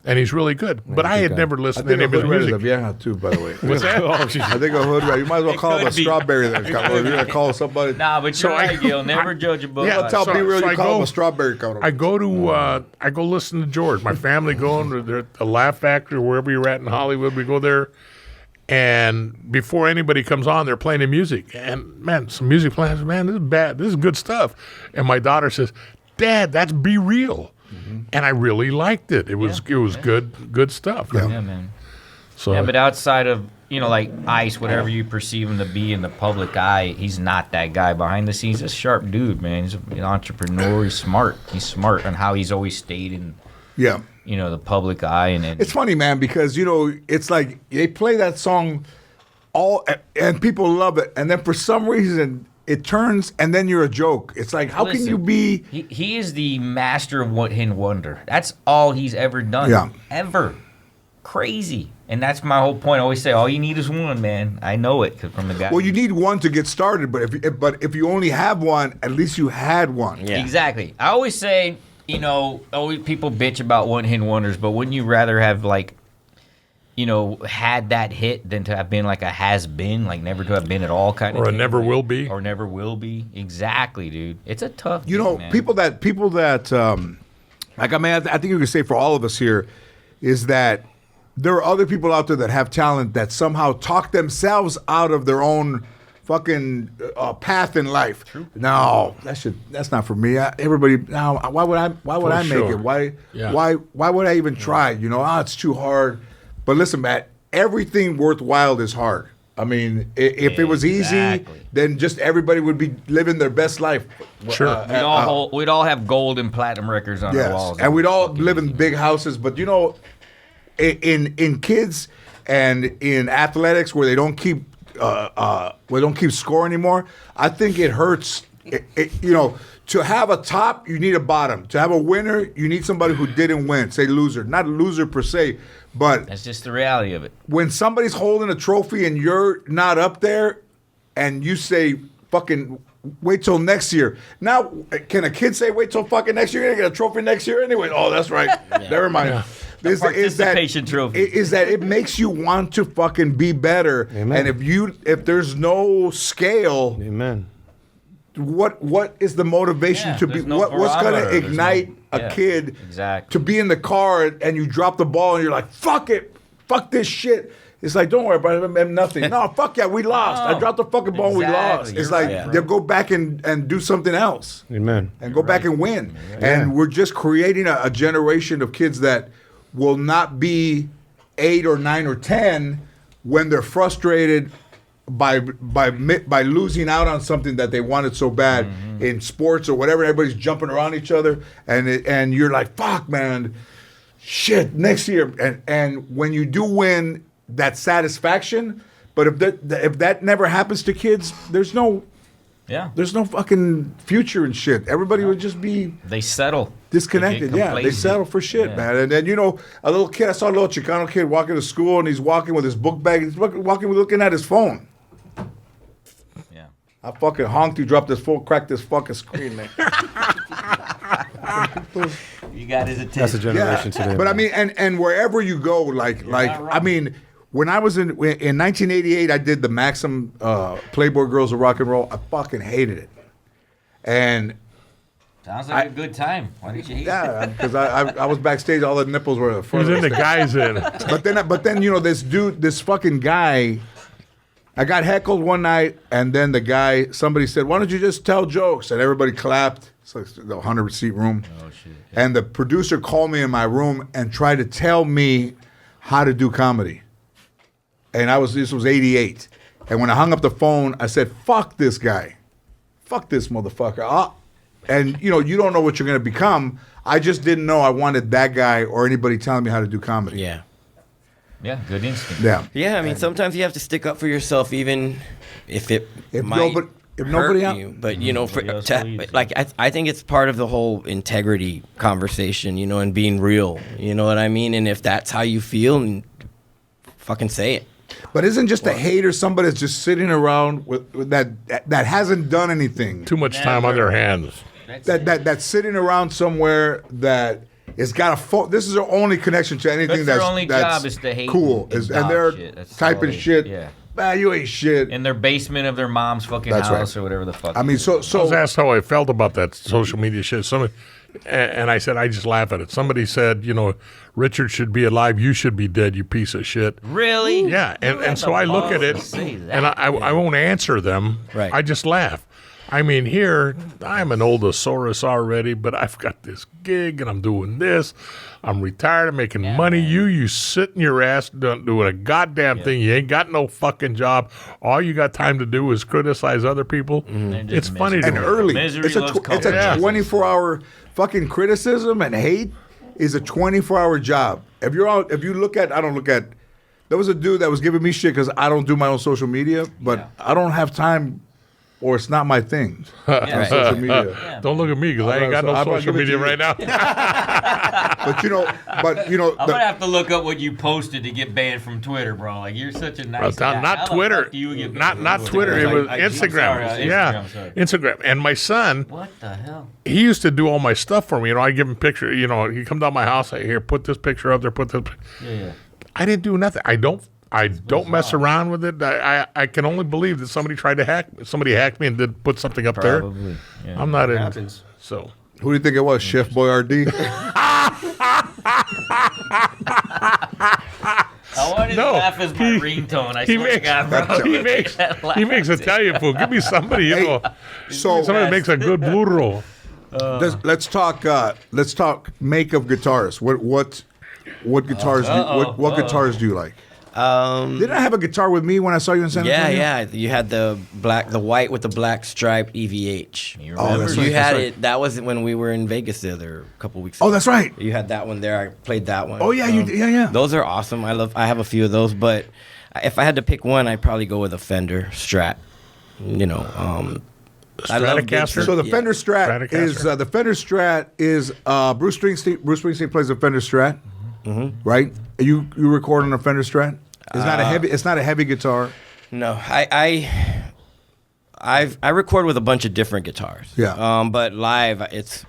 Speaker 5: And he's really good. But I had never
Speaker 1: I
Speaker 5: listened to
Speaker 1: think
Speaker 5: any
Speaker 1: a
Speaker 5: of his
Speaker 1: hood rat is a
Speaker 5: music.
Speaker 1: vieja too, by the way.
Speaker 5: What's that?
Speaker 1: I think a hood rat. You might as well call him a
Speaker 7: could be.
Speaker 1: strawberry. Then you're gonna call somebody.
Speaker 7: Nah, but
Speaker 5: So
Speaker 7: you're
Speaker 5: I-
Speaker 7: right, Gil. Never judge a book.
Speaker 5: Yeah,
Speaker 7: by
Speaker 1: Tell
Speaker 5: so-
Speaker 1: Be Real,
Speaker 5: so
Speaker 1: you
Speaker 5: I
Speaker 1: call him
Speaker 5: go-
Speaker 1: a strawberry cover.
Speaker 5: I go listen to George. My family going to the Laugh Factory, wherever you're at in Hollywood. We go there, and before anybody comes on, they're playing the music. And man, some music playing. Man, this is bad. This is good stuff. And my daughter says, "Dad, that's Be Real," and I really liked it. It was good stuff.
Speaker 7: Yeah, man.
Speaker 5: So
Speaker 7: Yeah, but outside of, you know, like Ice, whatever you perceive him to be in the public eye, he's not that guy. Behind the scenes, he's a sharp dude, man. He's an entrepreneur. He's smart. He's smart on how he's always stayed in,
Speaker 1: Yeah.
Speaker 7: you know, the public eye. And
Speaker 1: It's funny, man, because, you know, it's like they play that song and people love it. And then for some reason, it turns and then you're a joke. It's like, how can
Speaker 7: Listen,
Speaker 1: you be.
Speaker 7: He is the master of one-hit wonder. That's all he's ever done.
Speaker 1: Yeah.
Speaker 7: Ever. Crazy. And that's my whole point. I always say, all you need is one, man. I know it 'cause from the guy.
Speaker 1: Well, you need one to get started, but if you only have one, at least you had one.
Speaker 8: Yeah.
Speaker 7: Exactly. I always say, you know, always people bitch about one-hit wonders, but wouldn't you rather have, like, you know, had that hit than to have been like a has-been, like never to have been at all kind of
Speaker 5: or a
Speaker 7: thing?
Speaker 5: never will be.
Speaker 7: Or never will be. Exactly, dude. It's a tough
Speaker 1: You
Speaker 7: gig,
Speaker 1: know,
Speaker 7: man.
Speaker 1: people that like, I mean, I think you could say for all of us here is that there are other people out there that have talent that somehow talk themselves out of their own fucking path in life. True. No, that's not for me. Why would I make
Speaker 5: sure.
Speaker 1: it? Why
Speaker 5: Yeah.
Speaker 1: why would I even try? You know, it's too hard. But listen, Matt, everything worthwhile is hard. I mean, if it was easy,
Speaker 7: Exactly.
Speaker 1: then just everybody would be living their best life.
Speaker 5: Sure.
Speaker 7: We'd all have gold and platinum records on our walls.
Speaker 1: and we'd all live in big houses. But you know, in kids and in athletics where they don't keep score anymore, I think it hurts. You know, to have a top, you need a bottom. To have a winner, you need somebody who didn't win. Say loser, not a loser per se, but
Speaker 7: That's just the reality of it.
Speaker 1: when somebody's holding a trophy and you're not up there, and you say fucking wait till next year. Now, can a kid say wait till fucking next year? You're gonna get a trophy next year anyway. Oh, that's right. Never mind.
Speaker 5: Yeah.
Speaker 7: Participation trophy.
Speaker 1: Is that it makes you want to fucking be better.
Speaker 6: Amen.
Speaker 1: And if there's no scale,
Speaker 6: Amen.
Speaker 1: what is the motivation
Speaker 7: Yeah,
Speaker 1: to be
Speaker 7: there's no
Speaker 1: what's gonna
Speaker 7: barometer. There's
Speaker 1: ignite
Speaker 7: no-
Speaker 1: a
Speaker 7: yeah,
Speaker 1: kid
Speaker 7: exactly.
Speaker 1: to be in the car and you drop the ball and you're like, fuck it, fuck this shit. It's like, don't worry about it, nothing. No, fuck yeah, we lost. I dropped the fucking ball, we lost. It's like, they'll go back and do something else.
Speaker 6: Amen.
Speaker 1: And go back and win. And we're just creating a generation of kids that will not be 8 or 9 or 10 when they're frustrated by losing out on something that they wanted so bad in sports or whatever. Everybody's jumping around each other, and you're like, fuck, man, shit, next year. And when you do win, that satisfaction. But if that never happens to kids, there's no fucking future and shit. Everybody would just be
Speaker 7: They settle.
Speaker 1: disconnected.
Speaker 7: They get
Speaker 1: Yeah, they
Speaker 7: complacent.
Speaker 1: settle for shit, man. And then, a little kid, I saw a little Chicano kid walking to school, and he's walking with his book bag. He's walking looking at his phone.
Speaker 7: Yeah.
Speaker 1: I fucking honked. He dropped his phone, cracked his fucking screen, man.
Speaker 7: You got his attention.
Speaker 6: That's a generation today.
Speaker 1: But I mean, and wherever you go, I mean, when I was in 1988, I did the Maxim Playboy Girls of Rock and Roll. I fucking hated it. And
Speaker 7: Sounds like a good time. Why did you hate it?
Speaker 1: yeah, because I was backstage, all the nipples were
Speaker 5: He was in the guys in.
Speaker 1: But then this fucking guy, I got heckled one night, and then somebody said, "Why don't you just tell jokes?" And everybody clapped. It's like the 100-seat room.
Speaker 7: Oh, shit.
Speaker 1: And the producer called me in my room and tried to tell me how to do comedy. And this was 88. And when I hung up the phone, I said, "Fuck this guy. Fuck this motherfucker." And you don't know what you're going to become. I just didn't know I wanted that guy or anybody telling me how to do comedy.
Speaker 8: Yeah.
Speaker 7: Yeah, good instinct.
Speaker 1: Yeah.
Speaker 8: Yeah, I mean, sometimes you have to stick up for yourself, even if it might
Speaker 1: nobody
Speaker 8: hurt you. But I think it's part of the whole integrity conversation, and being real. You know what I mean? And if that's how you feel, and fucking say it.
Speaker 1: But isn't just a hater somebody that's just sitting around with that hasn't done anything?
Speaker 5: Too much time on their hands.
Speaker 1: That's sitting around somewhere that it's got a phone. This is their only connection to anything
Speaker 7: Their
Speaker 1: that's
Speaker 7: only
Speaker 1: that's
Speaker 7: job is to hate
Speaker 1: cool.
Speaker 7: and
Speaker 1: And they're
Speaker 7: dog shit. That's
Speaker 1: typing
Speaker 7: all
Speaker 1: shit.
Speaker 7: yeah.
Speaker 1: You ain't shit.
Speaker 7: In their basement of their mom's fucking
Speaker 1: That's
Speaker 7: house
Speaker 1: right.
Speaker 7: or whatever the fuck.
Speaker 1: I mean,
Speaker 5: I was
Speaker 1: so
Speaker 5: asked how I felt about that social media shit. And I said, I just laugh at it. Somebody said, Richard should be alive. You should be dead, you piece of shit.
Speaker 7: Really?
Speaker 5: Yeah. And so I look at it, and I won't answer them.
Speaker 8: Right.
Speaker 5: I just laugh. I mean, here, I'm an oldosaurus already, but I've got this gig, and I'm doing this. I'm retired. I'm making money. You sit in your ass doing a goddamn thing. You ain't got no fucking job. All you got time to do is criticize other people. It's funny to
Speaker 1: and
Speaker 5: me.
Speaker 1: early.
Speaker 7: Misery
Speaker 1: It's a
Speaker 7: loves company.
Speaker 1: 24-hour fucking criticism and hate is a 24-hour job. If you look at, I don't look at. There was a dude that was giving me shit because I don't do my own social media, but I don't have time. Or it's not my thing. On social media.
Speaker 5: Don't look at me because I ain't got no social media right now.
Speaker 1: But
Speaker 7: I'm gonna have to look up what you posted to get banned from Twitter, bro. Like you're such a nice guy.
Speaker 5: Not
Speaker 7: How the
Speaker 5: Twitter.
Speaker 7: fuck do you get banned
Speaker 5: Not
Speaker 7: from
Speaker 5: Twitter. It was
Speaker 7: Like,
Speaker 5: Instagram.
Speaker 7: sorry,
Speaker 5: Yeah,
Speaker 7: sorry.
Speaker 5: Instagram. And my son,
Speaker 7: What the hell?
Speaker 5: he used to do all my stuff for me. I give him picture. He come down my house. I here, put this picture up there. Put this.
Speaker 7: Yeah.
Speaker 5: I didn't do nothing. I don't mess around with it. I can only believe that somebody hacked me and did put something up
Speaker 7: Probably.
Speaker 5: there.
Speaker 7: Yeah.
Speaker 5: I'm not in.
Speaker 6: happens.
Speaker 5: So
Speaker 1: who do you think it was? Chef Boyardee?
Speaker 7: I wanted
Speaker 5: No,
Speaker 7: to laugh as my ringtone. I
Speaker 5: he
Speaker 7: swear to
Speaker 5: makes-
Speaker 7: God, bro.
Speaker 5: he makes Italian food. Give me somebody,
Speaker 1: So
Speaker 5: somebody makes a good burro.
Speaker 1: let's talk make of guitars. What guitars? What guitars do you like? Didn't I have a guitar with me when I saw you in San Antonio?
Speaker 8: Yeah. You had the white with the black striped EVH.
Speaker 1: Oh, that's right.
Speaker 8: You had
Speaker 1: right.
Speaker 8: it. That was when we were in Vegas the other couple weeks ago.
Speaker 1: Oh, that's right.
Speaker 8: You had that one there. I played that one.
Speaker 1: Oh yeah, yeah.
Speaker 8: Those are awesome. I have a few of those, but if I had to pick one, I'd probably go with a Fender Strat. I love
Speaker 5: Stratocaster?
Speaker 1: So the Fender Strat is Bruce Springsteen. Bruce Springsteen plays a Fender Strat, right? You record on a Fender Strat. It's not a heavy. It's not a heavy guitar.
Speaker 8: No, I record with a bunch of different guitars.
Speaker 1: Yeah.
Speaker 8: But live, it's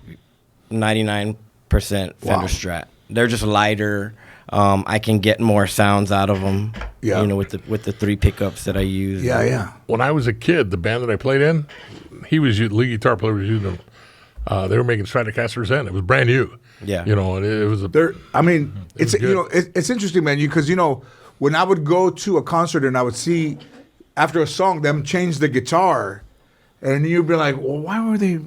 Speaker 8: 99% Fender Strat. They're just lighter. I can get more sounds out of them.
Speaker 1: Yeah.
Speaker 8: With the 3 pickups that I use.
Speaker 1: Yeah.
Speaker 5: When I was a kid, the band that I played in, the lead guitar player was using them. They were making Stratocasters then. It was brand new.
Speaker 8: Yeah.
Speaker 5: And it was
Speaker 1: It's
Speaker 5: good.
Speaker 1: it's interesting, man. Because when I would go to a concert and I would see after a song them change the guitar, and you'd be like, well, why were they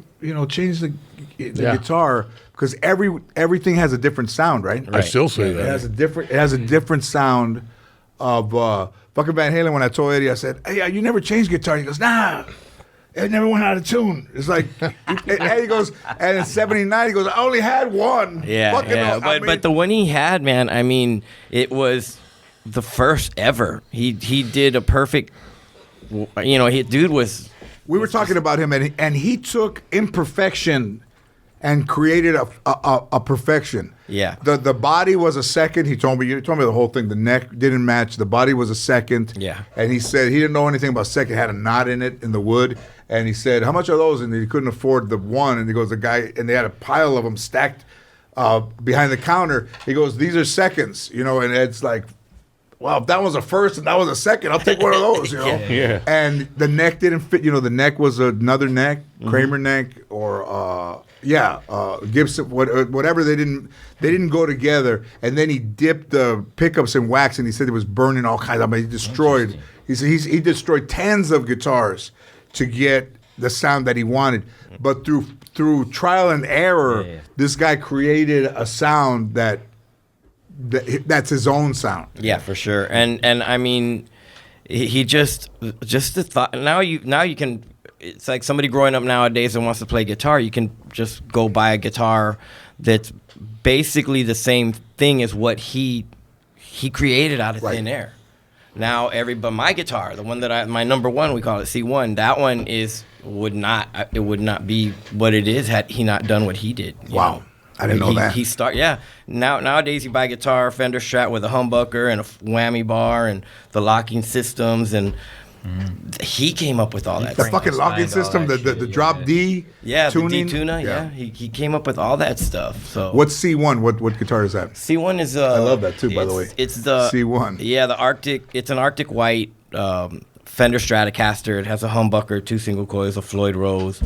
Speaker 1: change the guitar? Because everything has a different sound, right?
Speaker 5: I still say that.
Speaker 1: It has a different sound of fucking Van Halen. When I told Eddie, I said, hey, you never changed guitar. He goes, nah. It never went out of tune. It's like, and he goes, and in '79, he goes, I only had one.
Speaker 8: Yeah. But the one he had, man, I mean, it was the first ever. He did a perfect, dude was.
Speaker 1: We were talking about him, and he took imperfection and created a perfection.
Speaker 8: Yeah.
Speaker 1: The body was a second. He told me the whole thing. The neck didn't match. The body was a second.
Speaker 8: Yeah.
Speaker 1: And he said he didn't know anything about second. Had a knot in it in the wood. And he said, how much are those? And he couldn't afford the one. And he goes, and they had a pile of them stacked behind the counter. He goes, these are seconds, and Ed's like, well, if that was a first and that was a second, I'll take one of those,
Speaker 6: Yeah.
Speaker 1: And the neck didn't fit. The neck was another neck, Kramer neck, or Gibson, whatever. They didn't go together. And then he dipped the pickups in wax, and he said it was burning all kinds. I mean, he destroyed. He said he destroyed tens of guitars to get the sound that he wanted. But through trial and error, this guy created a sound that's his own sound.
Speaker 8: Yeah, for sure. And I mean, he just the thought. Now you can. It's like somebody growing up nowadays and wants to play guitar. You can just go buy a guitar that's basically the same thing as what he created out of thin air. Now but my guitar, the one that my number one, we call it C1. That one would not be what it is had he not done what he did.
Speaker 1: Wow. I didn't know that.
Speaker 8: Nowadays you buy a guitar, Fender Strat with a humbucker and a whammy bar and the locking systems, and he came up with all that.
Speaker 1: The fucking locking system, the drop D tuning.
Speaker 8: The D tuner, he came up with all that stuff. So
Speaker 1: what's C1? What guitar is that?
Speaker 8: C1 is
Speaker 1: I love that too, by the way.
Speaker 8: It's the
Speaker 1: C1.
Speaker 8: Yeah, the Arctic. It's an Arctic white Fender Stratocaster. It has a humbucker, 2 single coils, a Floyd Rose.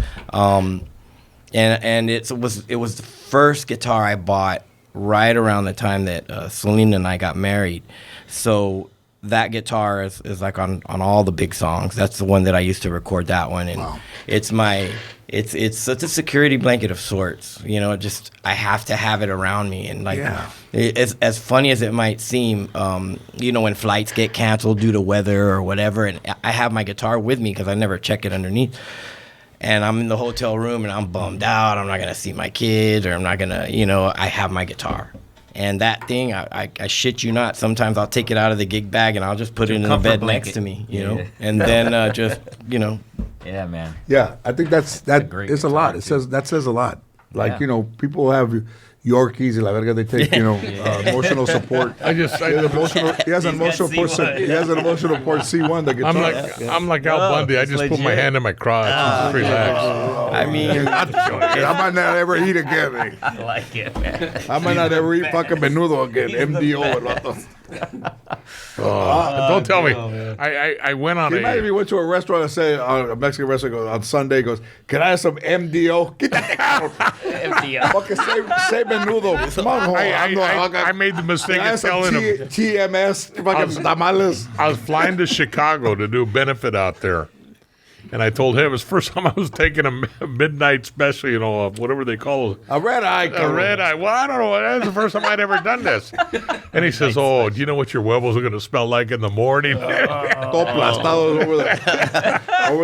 Speaker 8: And it was the first guitar I bought right around the time that Selena and I got married. So that guitar is like on all the big songs. That's the one that I used to record that one, and it's such a security blanket of sorts. I have to have it around me, and it's as funny as it might seem. When flights get canceled due to weather or whatever, and I have my guitar with me because I never check it underneath. And I'm in the hotel room and I'm bummed out. I'm not going to see my kids, or I'm not going to, I have my guitar. And that thing, I shit you not, sometimes I'll take it out of the gig bag and I'll just put it in the bed next to me, and then just.
Speaker 7: Yeah, man.
Speaker 1: Yeah, I think it's a lot. That says a lot. Like, people have Yorkies and la verga, they take, emotional support. He has an emotional support C1, the guitar.
Speaker 5: I'm like Al Bundy. I just put my hand in my crotch and just relax.
Speaker 8: I mean,
Speaker 1: I might not ever eat again.
Speaker 7: I like it, man.
Speaker 1: I might not ever eat fucking menudo again. MDO.
Speaker 5: Don't tell me. I went on
Speaker 1: Imagine if you went to a restaurant and say, a Mexican restaurant goes, on Sunday, goes, can I have some MDO?
Speaker 7: MDO.
Speaker 1: Fucking say menudo. Come on,
Speaker 5: I made the mistake of telling him.
Speaker 1: TMS, fucking tamales.
Speaker 5: I was flying to Chicago to do a benefit out there. And I told him it was the first time I was taking a midnight special, whatever they call it.
Speaker 1: A red eye.
Speaker 5: A red eye. Well, I don't know. That's the first time I'd ever done this. And he says, do you know what your huevos are going to smell like in the morning?
Speaker 1: Todo over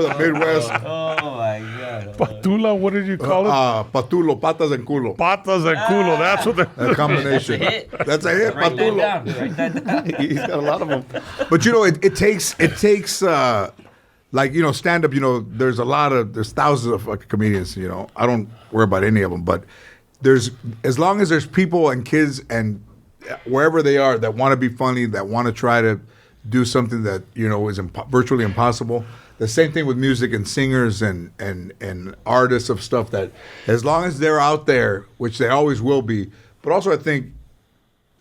Speaker 1: the Midwest.
Speaker 7: Oh, my God.
Speaker 5: Patula, what did you call it?
Speaker 1: Patulo, patas and culo.
Speaker 5: Patas and culo. That's what
Speaker 1: a combination. That's a hit.
Speaker 7: Write
Speaker 1: Patulo.
Speaker 7: that down.
Speaker 6: He's got a lot of them.
Speaker 1: But it takes like, stand up, there's thousands of fucking comedians, I don't worry about any of them, but as long as there's people and kids and wherever they are that want to be funny, that want to try to do something that, is virtually impossible. The same thing with music and singers and artists of stuff, that as long as they're out there, which they always will be, but also I think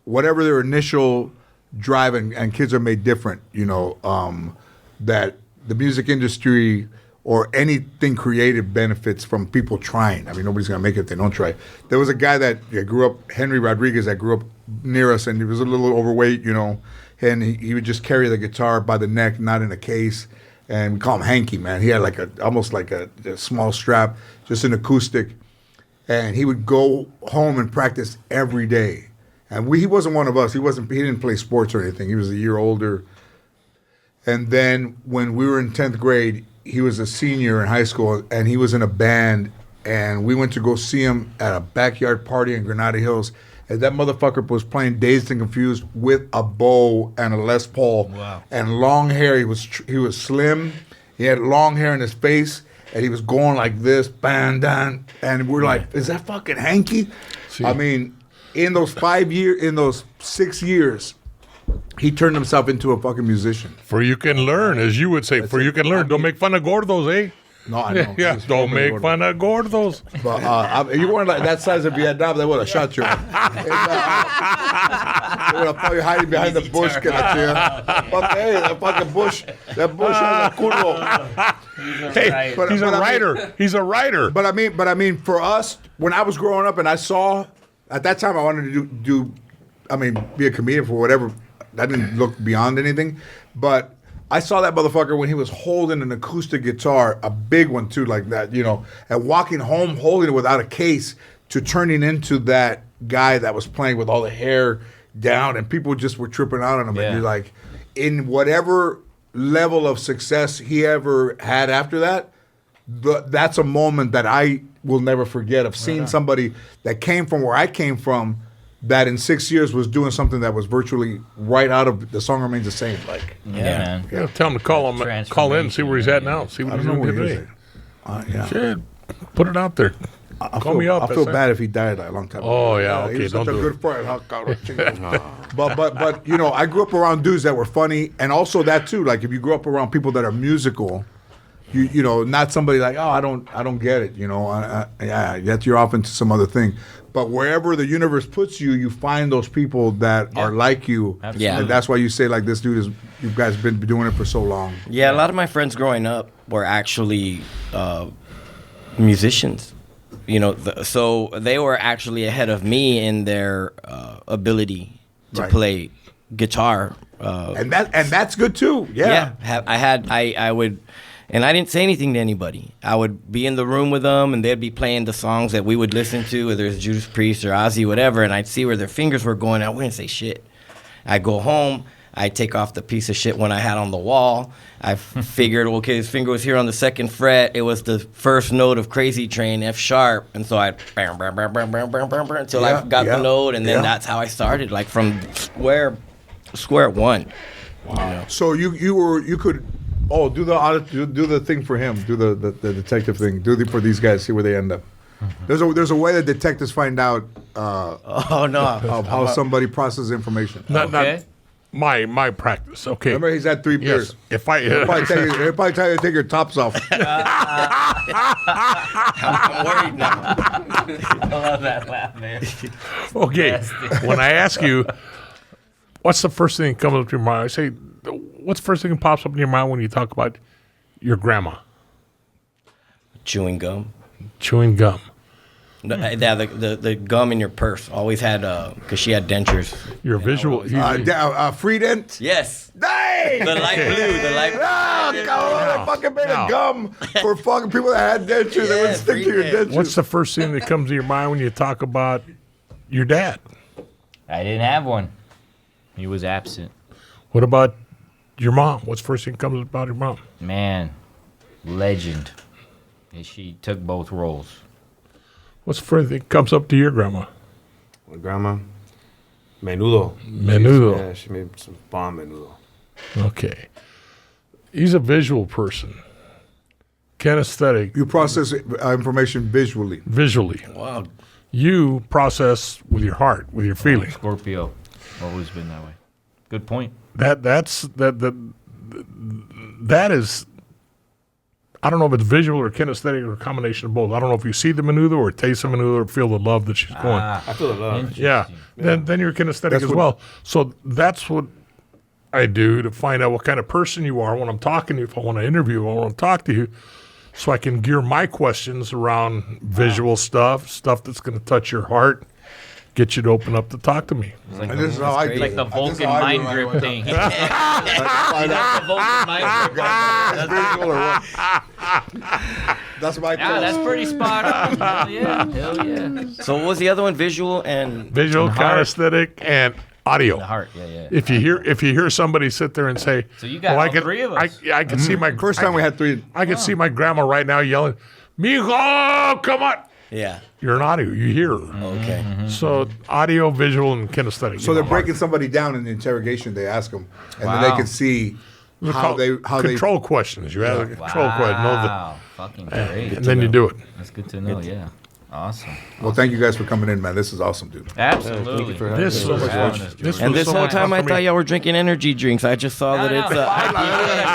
Speaker 1: whatever their initial drive, and kids are made different, that the music industry or anything creative benefits from people trying. I mean, nobody's going to make it if they don't try. There was a guy that grew up, Henry Rodriguez, that grew up near us, and he was a little overweight, and he would just carry the guitar by the neck, not in a case. And we call him Hanky, man. He had like almost like a small strap, just an acoustic. And he would go home and practice every day. And he wasn't one of us. He didn't play sports or anything. He was a year older. And then when we were in 10th grade, he was a senior in high school, and he was in a band. And we went to go see him at a backyard party in Granada Hills. And that motherfucker was playing Dazed and Confused with a bow and a Les Paul.
Speaker 7: Wow.
Speaker 1: And long hair. He was slim. He had long hair in his face. And he was going like this, bang, down. And we're like, is that fucking Hanky?
Speaker 5: See.
Speaker 1: I mean, in those 6 years, he turned himself into a fucking musician.
Speaker 5: For you can learn, as you would say. For you can learn. Don't make fun of gordos, eh?
Speaker 1: No, I know.
Speaker 5: Yeah, don't make fun of gordos.
Speaker 1: But you weren't like that size of Vietnam, they would have shot you. They would have found you hiding behind the bush. Hey, that fucking bush. That bush has a culo.
Speaker 5: Hey, he's a writer. He's a writer.
Speaker 1: But I mean, for us, when I was growing up and I saw, at that time I wanted to be a comedian for whatever. I didn't look beyond anything. But I saw that motherfucker when he was holding an acoustic guitar, a big one too, like that, and walking home holding it without a case to turning into that guy that was playing with all the hair down, and people just were tripping out on him.
Speaker 7: Yeah.
Speaker 1: And you're like, in whatever level of success he ever had after that, that's a moment that I will never forget of seeing somebody that came from where I came from, that in 6 years was doing something that was virtually right out of The Song Remains the Same. Like,
Speaker 7: Man.
Speaker 5: Yeah, tell him to call in, see where he's at now, see what
Speaker 1: I
Speaker 5: he's
Speaker 1: don't know
Speaker 5: doing
Speaker 1: where he
Speaker 5: today.
Speaker 1: is. Yeah.
Speaker 5: Shit, put it out there. Call me up.
Speaker 1: I feel bad if he died a long time ago.
Speaker 5: Oh, yeah,
Speaker 1: He
Speaker 5: okay,
Speaker 1: was
Speaker 5: don't
Speaker 1: such a
Speaker 5: do
Speaker 1: good
Speaker 5: it.
Speaker 1: friend. Huh, cabrón, but I grew up around dudes that were funny, and also that too. Like, if you grew up around people that are musical, you know, not somebody like, oh, I don't get it. That's you're off into some other thing. But wherever the universe puts you, you find those people that are like you.
Speaker 7: Absolutely.
Speaker 8: Yeah.
Speaker 1: And that's why you say, like, this dude you guys been doing it for so long.
Speaker 8: Yeah, a lot of my friends growing up were actually musicians. So they were actually ahead of me in their ability to
Speaker 1: Right.
Speaker 8: play guitar.
Speaker 1: And that's good too. Yeah.
Speaker 8: I would, and I didn't say anything to anybody. I would be in the room with them, and they'd be playing the songs that we would listen to, whether it's Judas Priest or Ozzy, whatever, and I'd see where their fingers were going. I wouldn't say shit. I'd go home. I'd take off the piece of shit when I had on the wall. I figured, okay, his finger was here on the second fret. It was the first note of Crazy Train, F sharp, and so I'd bam, bam, bam, bam, bam, bam, bam, bam, until I got the note, and then that's how I started, like from square one.
Speaker 1: Wow. So you could do the thing for him, do the detective thing, for these guys, see where they end up. There's a way that detectives find out of how somebody processes information.
Speaker 5: Not my practice. Okay.
Speaker 1: Remember, he's had 3 beers.
Speaker 5: Yes.
Speaker 1: He'll probably tell you to take your tops off.
Speaker 8: I'm worried now.
Speaker 7: I love that laugh, man.
Speaker 5: Okay. When I ask you, what's the first thing that comes up to your mind? I say, what's the first thing that pops up in your mind when you talk about your grandma?
Speaker 8: Chewing gum.
Speaker 5: Chewing gum.
Speaker 8: The gum in your purse. Always had, because she had dentures.
Speaker 5: Your visual.
Speaker 1: Free dent?
Speaker 8: Yes.
Speaker 1: Dang!
Speaker 8: The light blue. The light blue.
Speaker 1: Oh, God, they fucking made a gum for fucking people that had dentures. They would stick to your dentures.
Speaker 5: What's the first thing that comes to your mind when you talk about your dad?
Speaker 7: I didn't have one. He was absent.
Speaker 5: What about your mom? What's the first thing that comes about your mom?
Speaker 7: Man, legend. And she took both roles.
Speaker 5: What's the first thing that comes up to your grandma?
Speaker 6: My grandma, menudo.
Speaker 5: Menudo.
Speaker 6: Yeah, she made some bomb menudo.
Speaker 5: Okay. He's a visual person. Kinesthetic.
Speaker 1: You process information visually.
Speaker 5: Visually.
Speaker 8: Wow.
Speaker 5: You process with your heart, with your feeling.
Speaker 7: Scorpio. Always been that way. Good point.
Speaker 5: That is, I don't know if it's visual or kinesthetic or a combination of both. I don't know if you see the menudo or taste the menudo or feel the love that she's going.
Speaker 6: I feel the love.
Speaker 5: Yeah. Then you're kinesthetic as well. So that's what I do to find out what kind of person you are when I'm talking to you. If I want to interview, I want to talk to you, so I can gear my questions around visual stuff that's going to touch your heart get you to open up to talk to me.
Speaker 1: And this is how I do
Speaker 7: It's
Speaker 1: it.
Speaker 7: like the
Speaker 1: This is
Speaker 7: Vulcan
Speaker 1: how I do
Speaker 7: mind
Speaker 1: it
Speaker 7: grip
Speaker 1: right
Speaker 7: thing.
Speaker 1: now.
Speaker 7: That's the Vulcan mind grip.
Speaker 1: That's my
Speaker 7: Yeah, that's pretty spot on. Hell yeah. Hell yeah.
Speaker 8: So what was the other one? Visual and
Speaker 5: Visual,
Speaker 7: And heart.
Speaker 5: kinesthetic, and audio.
Speaker 7: The heart, yeah.
Speaker 5: If you hear somebody sit there and say,
Speaker 7: So you got
Speaker 5: I
Speaker 7: all
Speaker 5: can,
Speaker 7: three of us.
Speaker 5: I can see my
Speaker 1: First time we had three.
Speaker 5: I can see my grandma right now yelling, "Mijo, come on!"
Speaker 8: yeah.
Speaker 5: You're an audio. You hear her.
Speaker 8: Okay.
Speaker 5: So audio, visual, and kinesthetic.
Speaker 1: So they're breaking somebody down in the interrogation. They ask them, and then
Speaker 7: Wow.
Speaker 1: they can see how they
Speaker 5: control questions. You have a control question. Know
Speaker 7: Wow. Fucking great.
Speaker 5: and then you do it.
Speaker 7: That's good to know, yeah. Awesome.
Speaker 1: Well, thank you guys for coming in, man. This is awesome, dude.
Speaker 7: Absolutely.
Speaker 5: This was
Speaker 8: And this
Speaker 5: so
Speaker 8: whole
Speaker 5: much
Speaker 8: time
Speaker 5: fun
Speaker 8: I
Speaker 5: for
Speaker 8: thought
Speaker 5: me.
Speaker 8: y'all were drinking energy drinks. I just saw that it's.
Speaker 7: I'm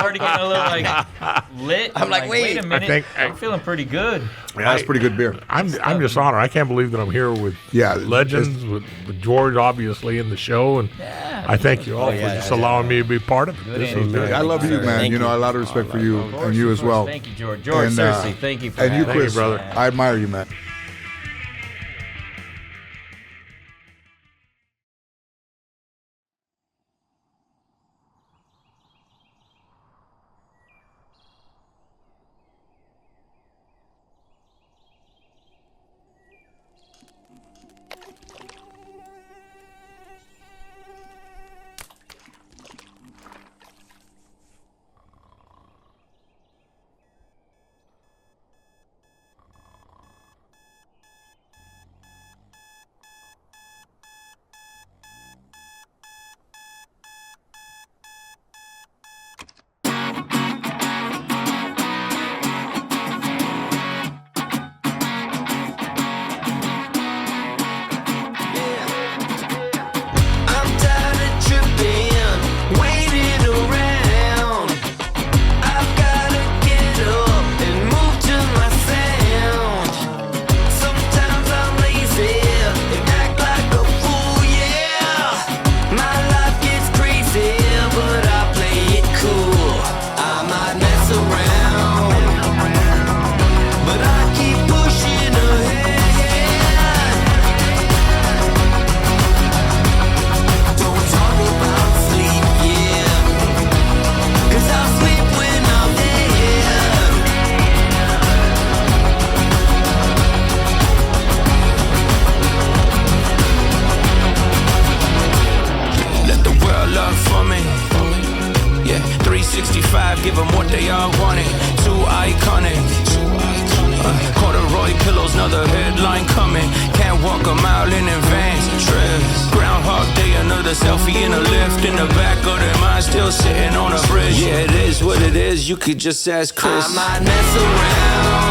Speaker 7: already getting a little like lit.
Speaker 8: I'm like, wait.
Speaker 7: a minute.
Speaker 5: I think-
Speaker 7: I'm feeling pretty good.
Speaker 1: Yeah, that's pretty good beer.
Speaker 5: I'm just honored. I can't believe that I'm here with legends, with George obviously in the show, and I thank you all for just allowing me to be part of it. This is great.
Speaker 1: I love you, man. You know, I have a lot of respect for you and you as well.
Speaker 7: Thank you, George. George,
Speaker 1: And,
Speaker 7: seriously, thank you for
Speaker 1: and you,
Speaker 7: having
Speaker 1: Chris,
Speaker 7: me,
Speaker 5: brother.
Speaker 1: I admire you, man.
Speaker 10: I'm tired of tripping, waiting around. I've gotta get up and move to my sound. Sometimes I'm lazy and act like a fool, yeah. My life gets crazy, but I play it cool. I might mess around, but I keep pushing ahead. Don't talk about sleep, yeah, 'cause I'll sleep when I'm dead. Let the world love for me. Yeah, 365, give them what they all wanted. Too iconic. Corduroy pillows, another headline coming. Can't walk a mile in advance. Stress. Groundhog Day, another selfie in a lift. In the back of their mind, still sitting on a bridge. Yeah, it is what it is. You could just ask Chris. I might mess around,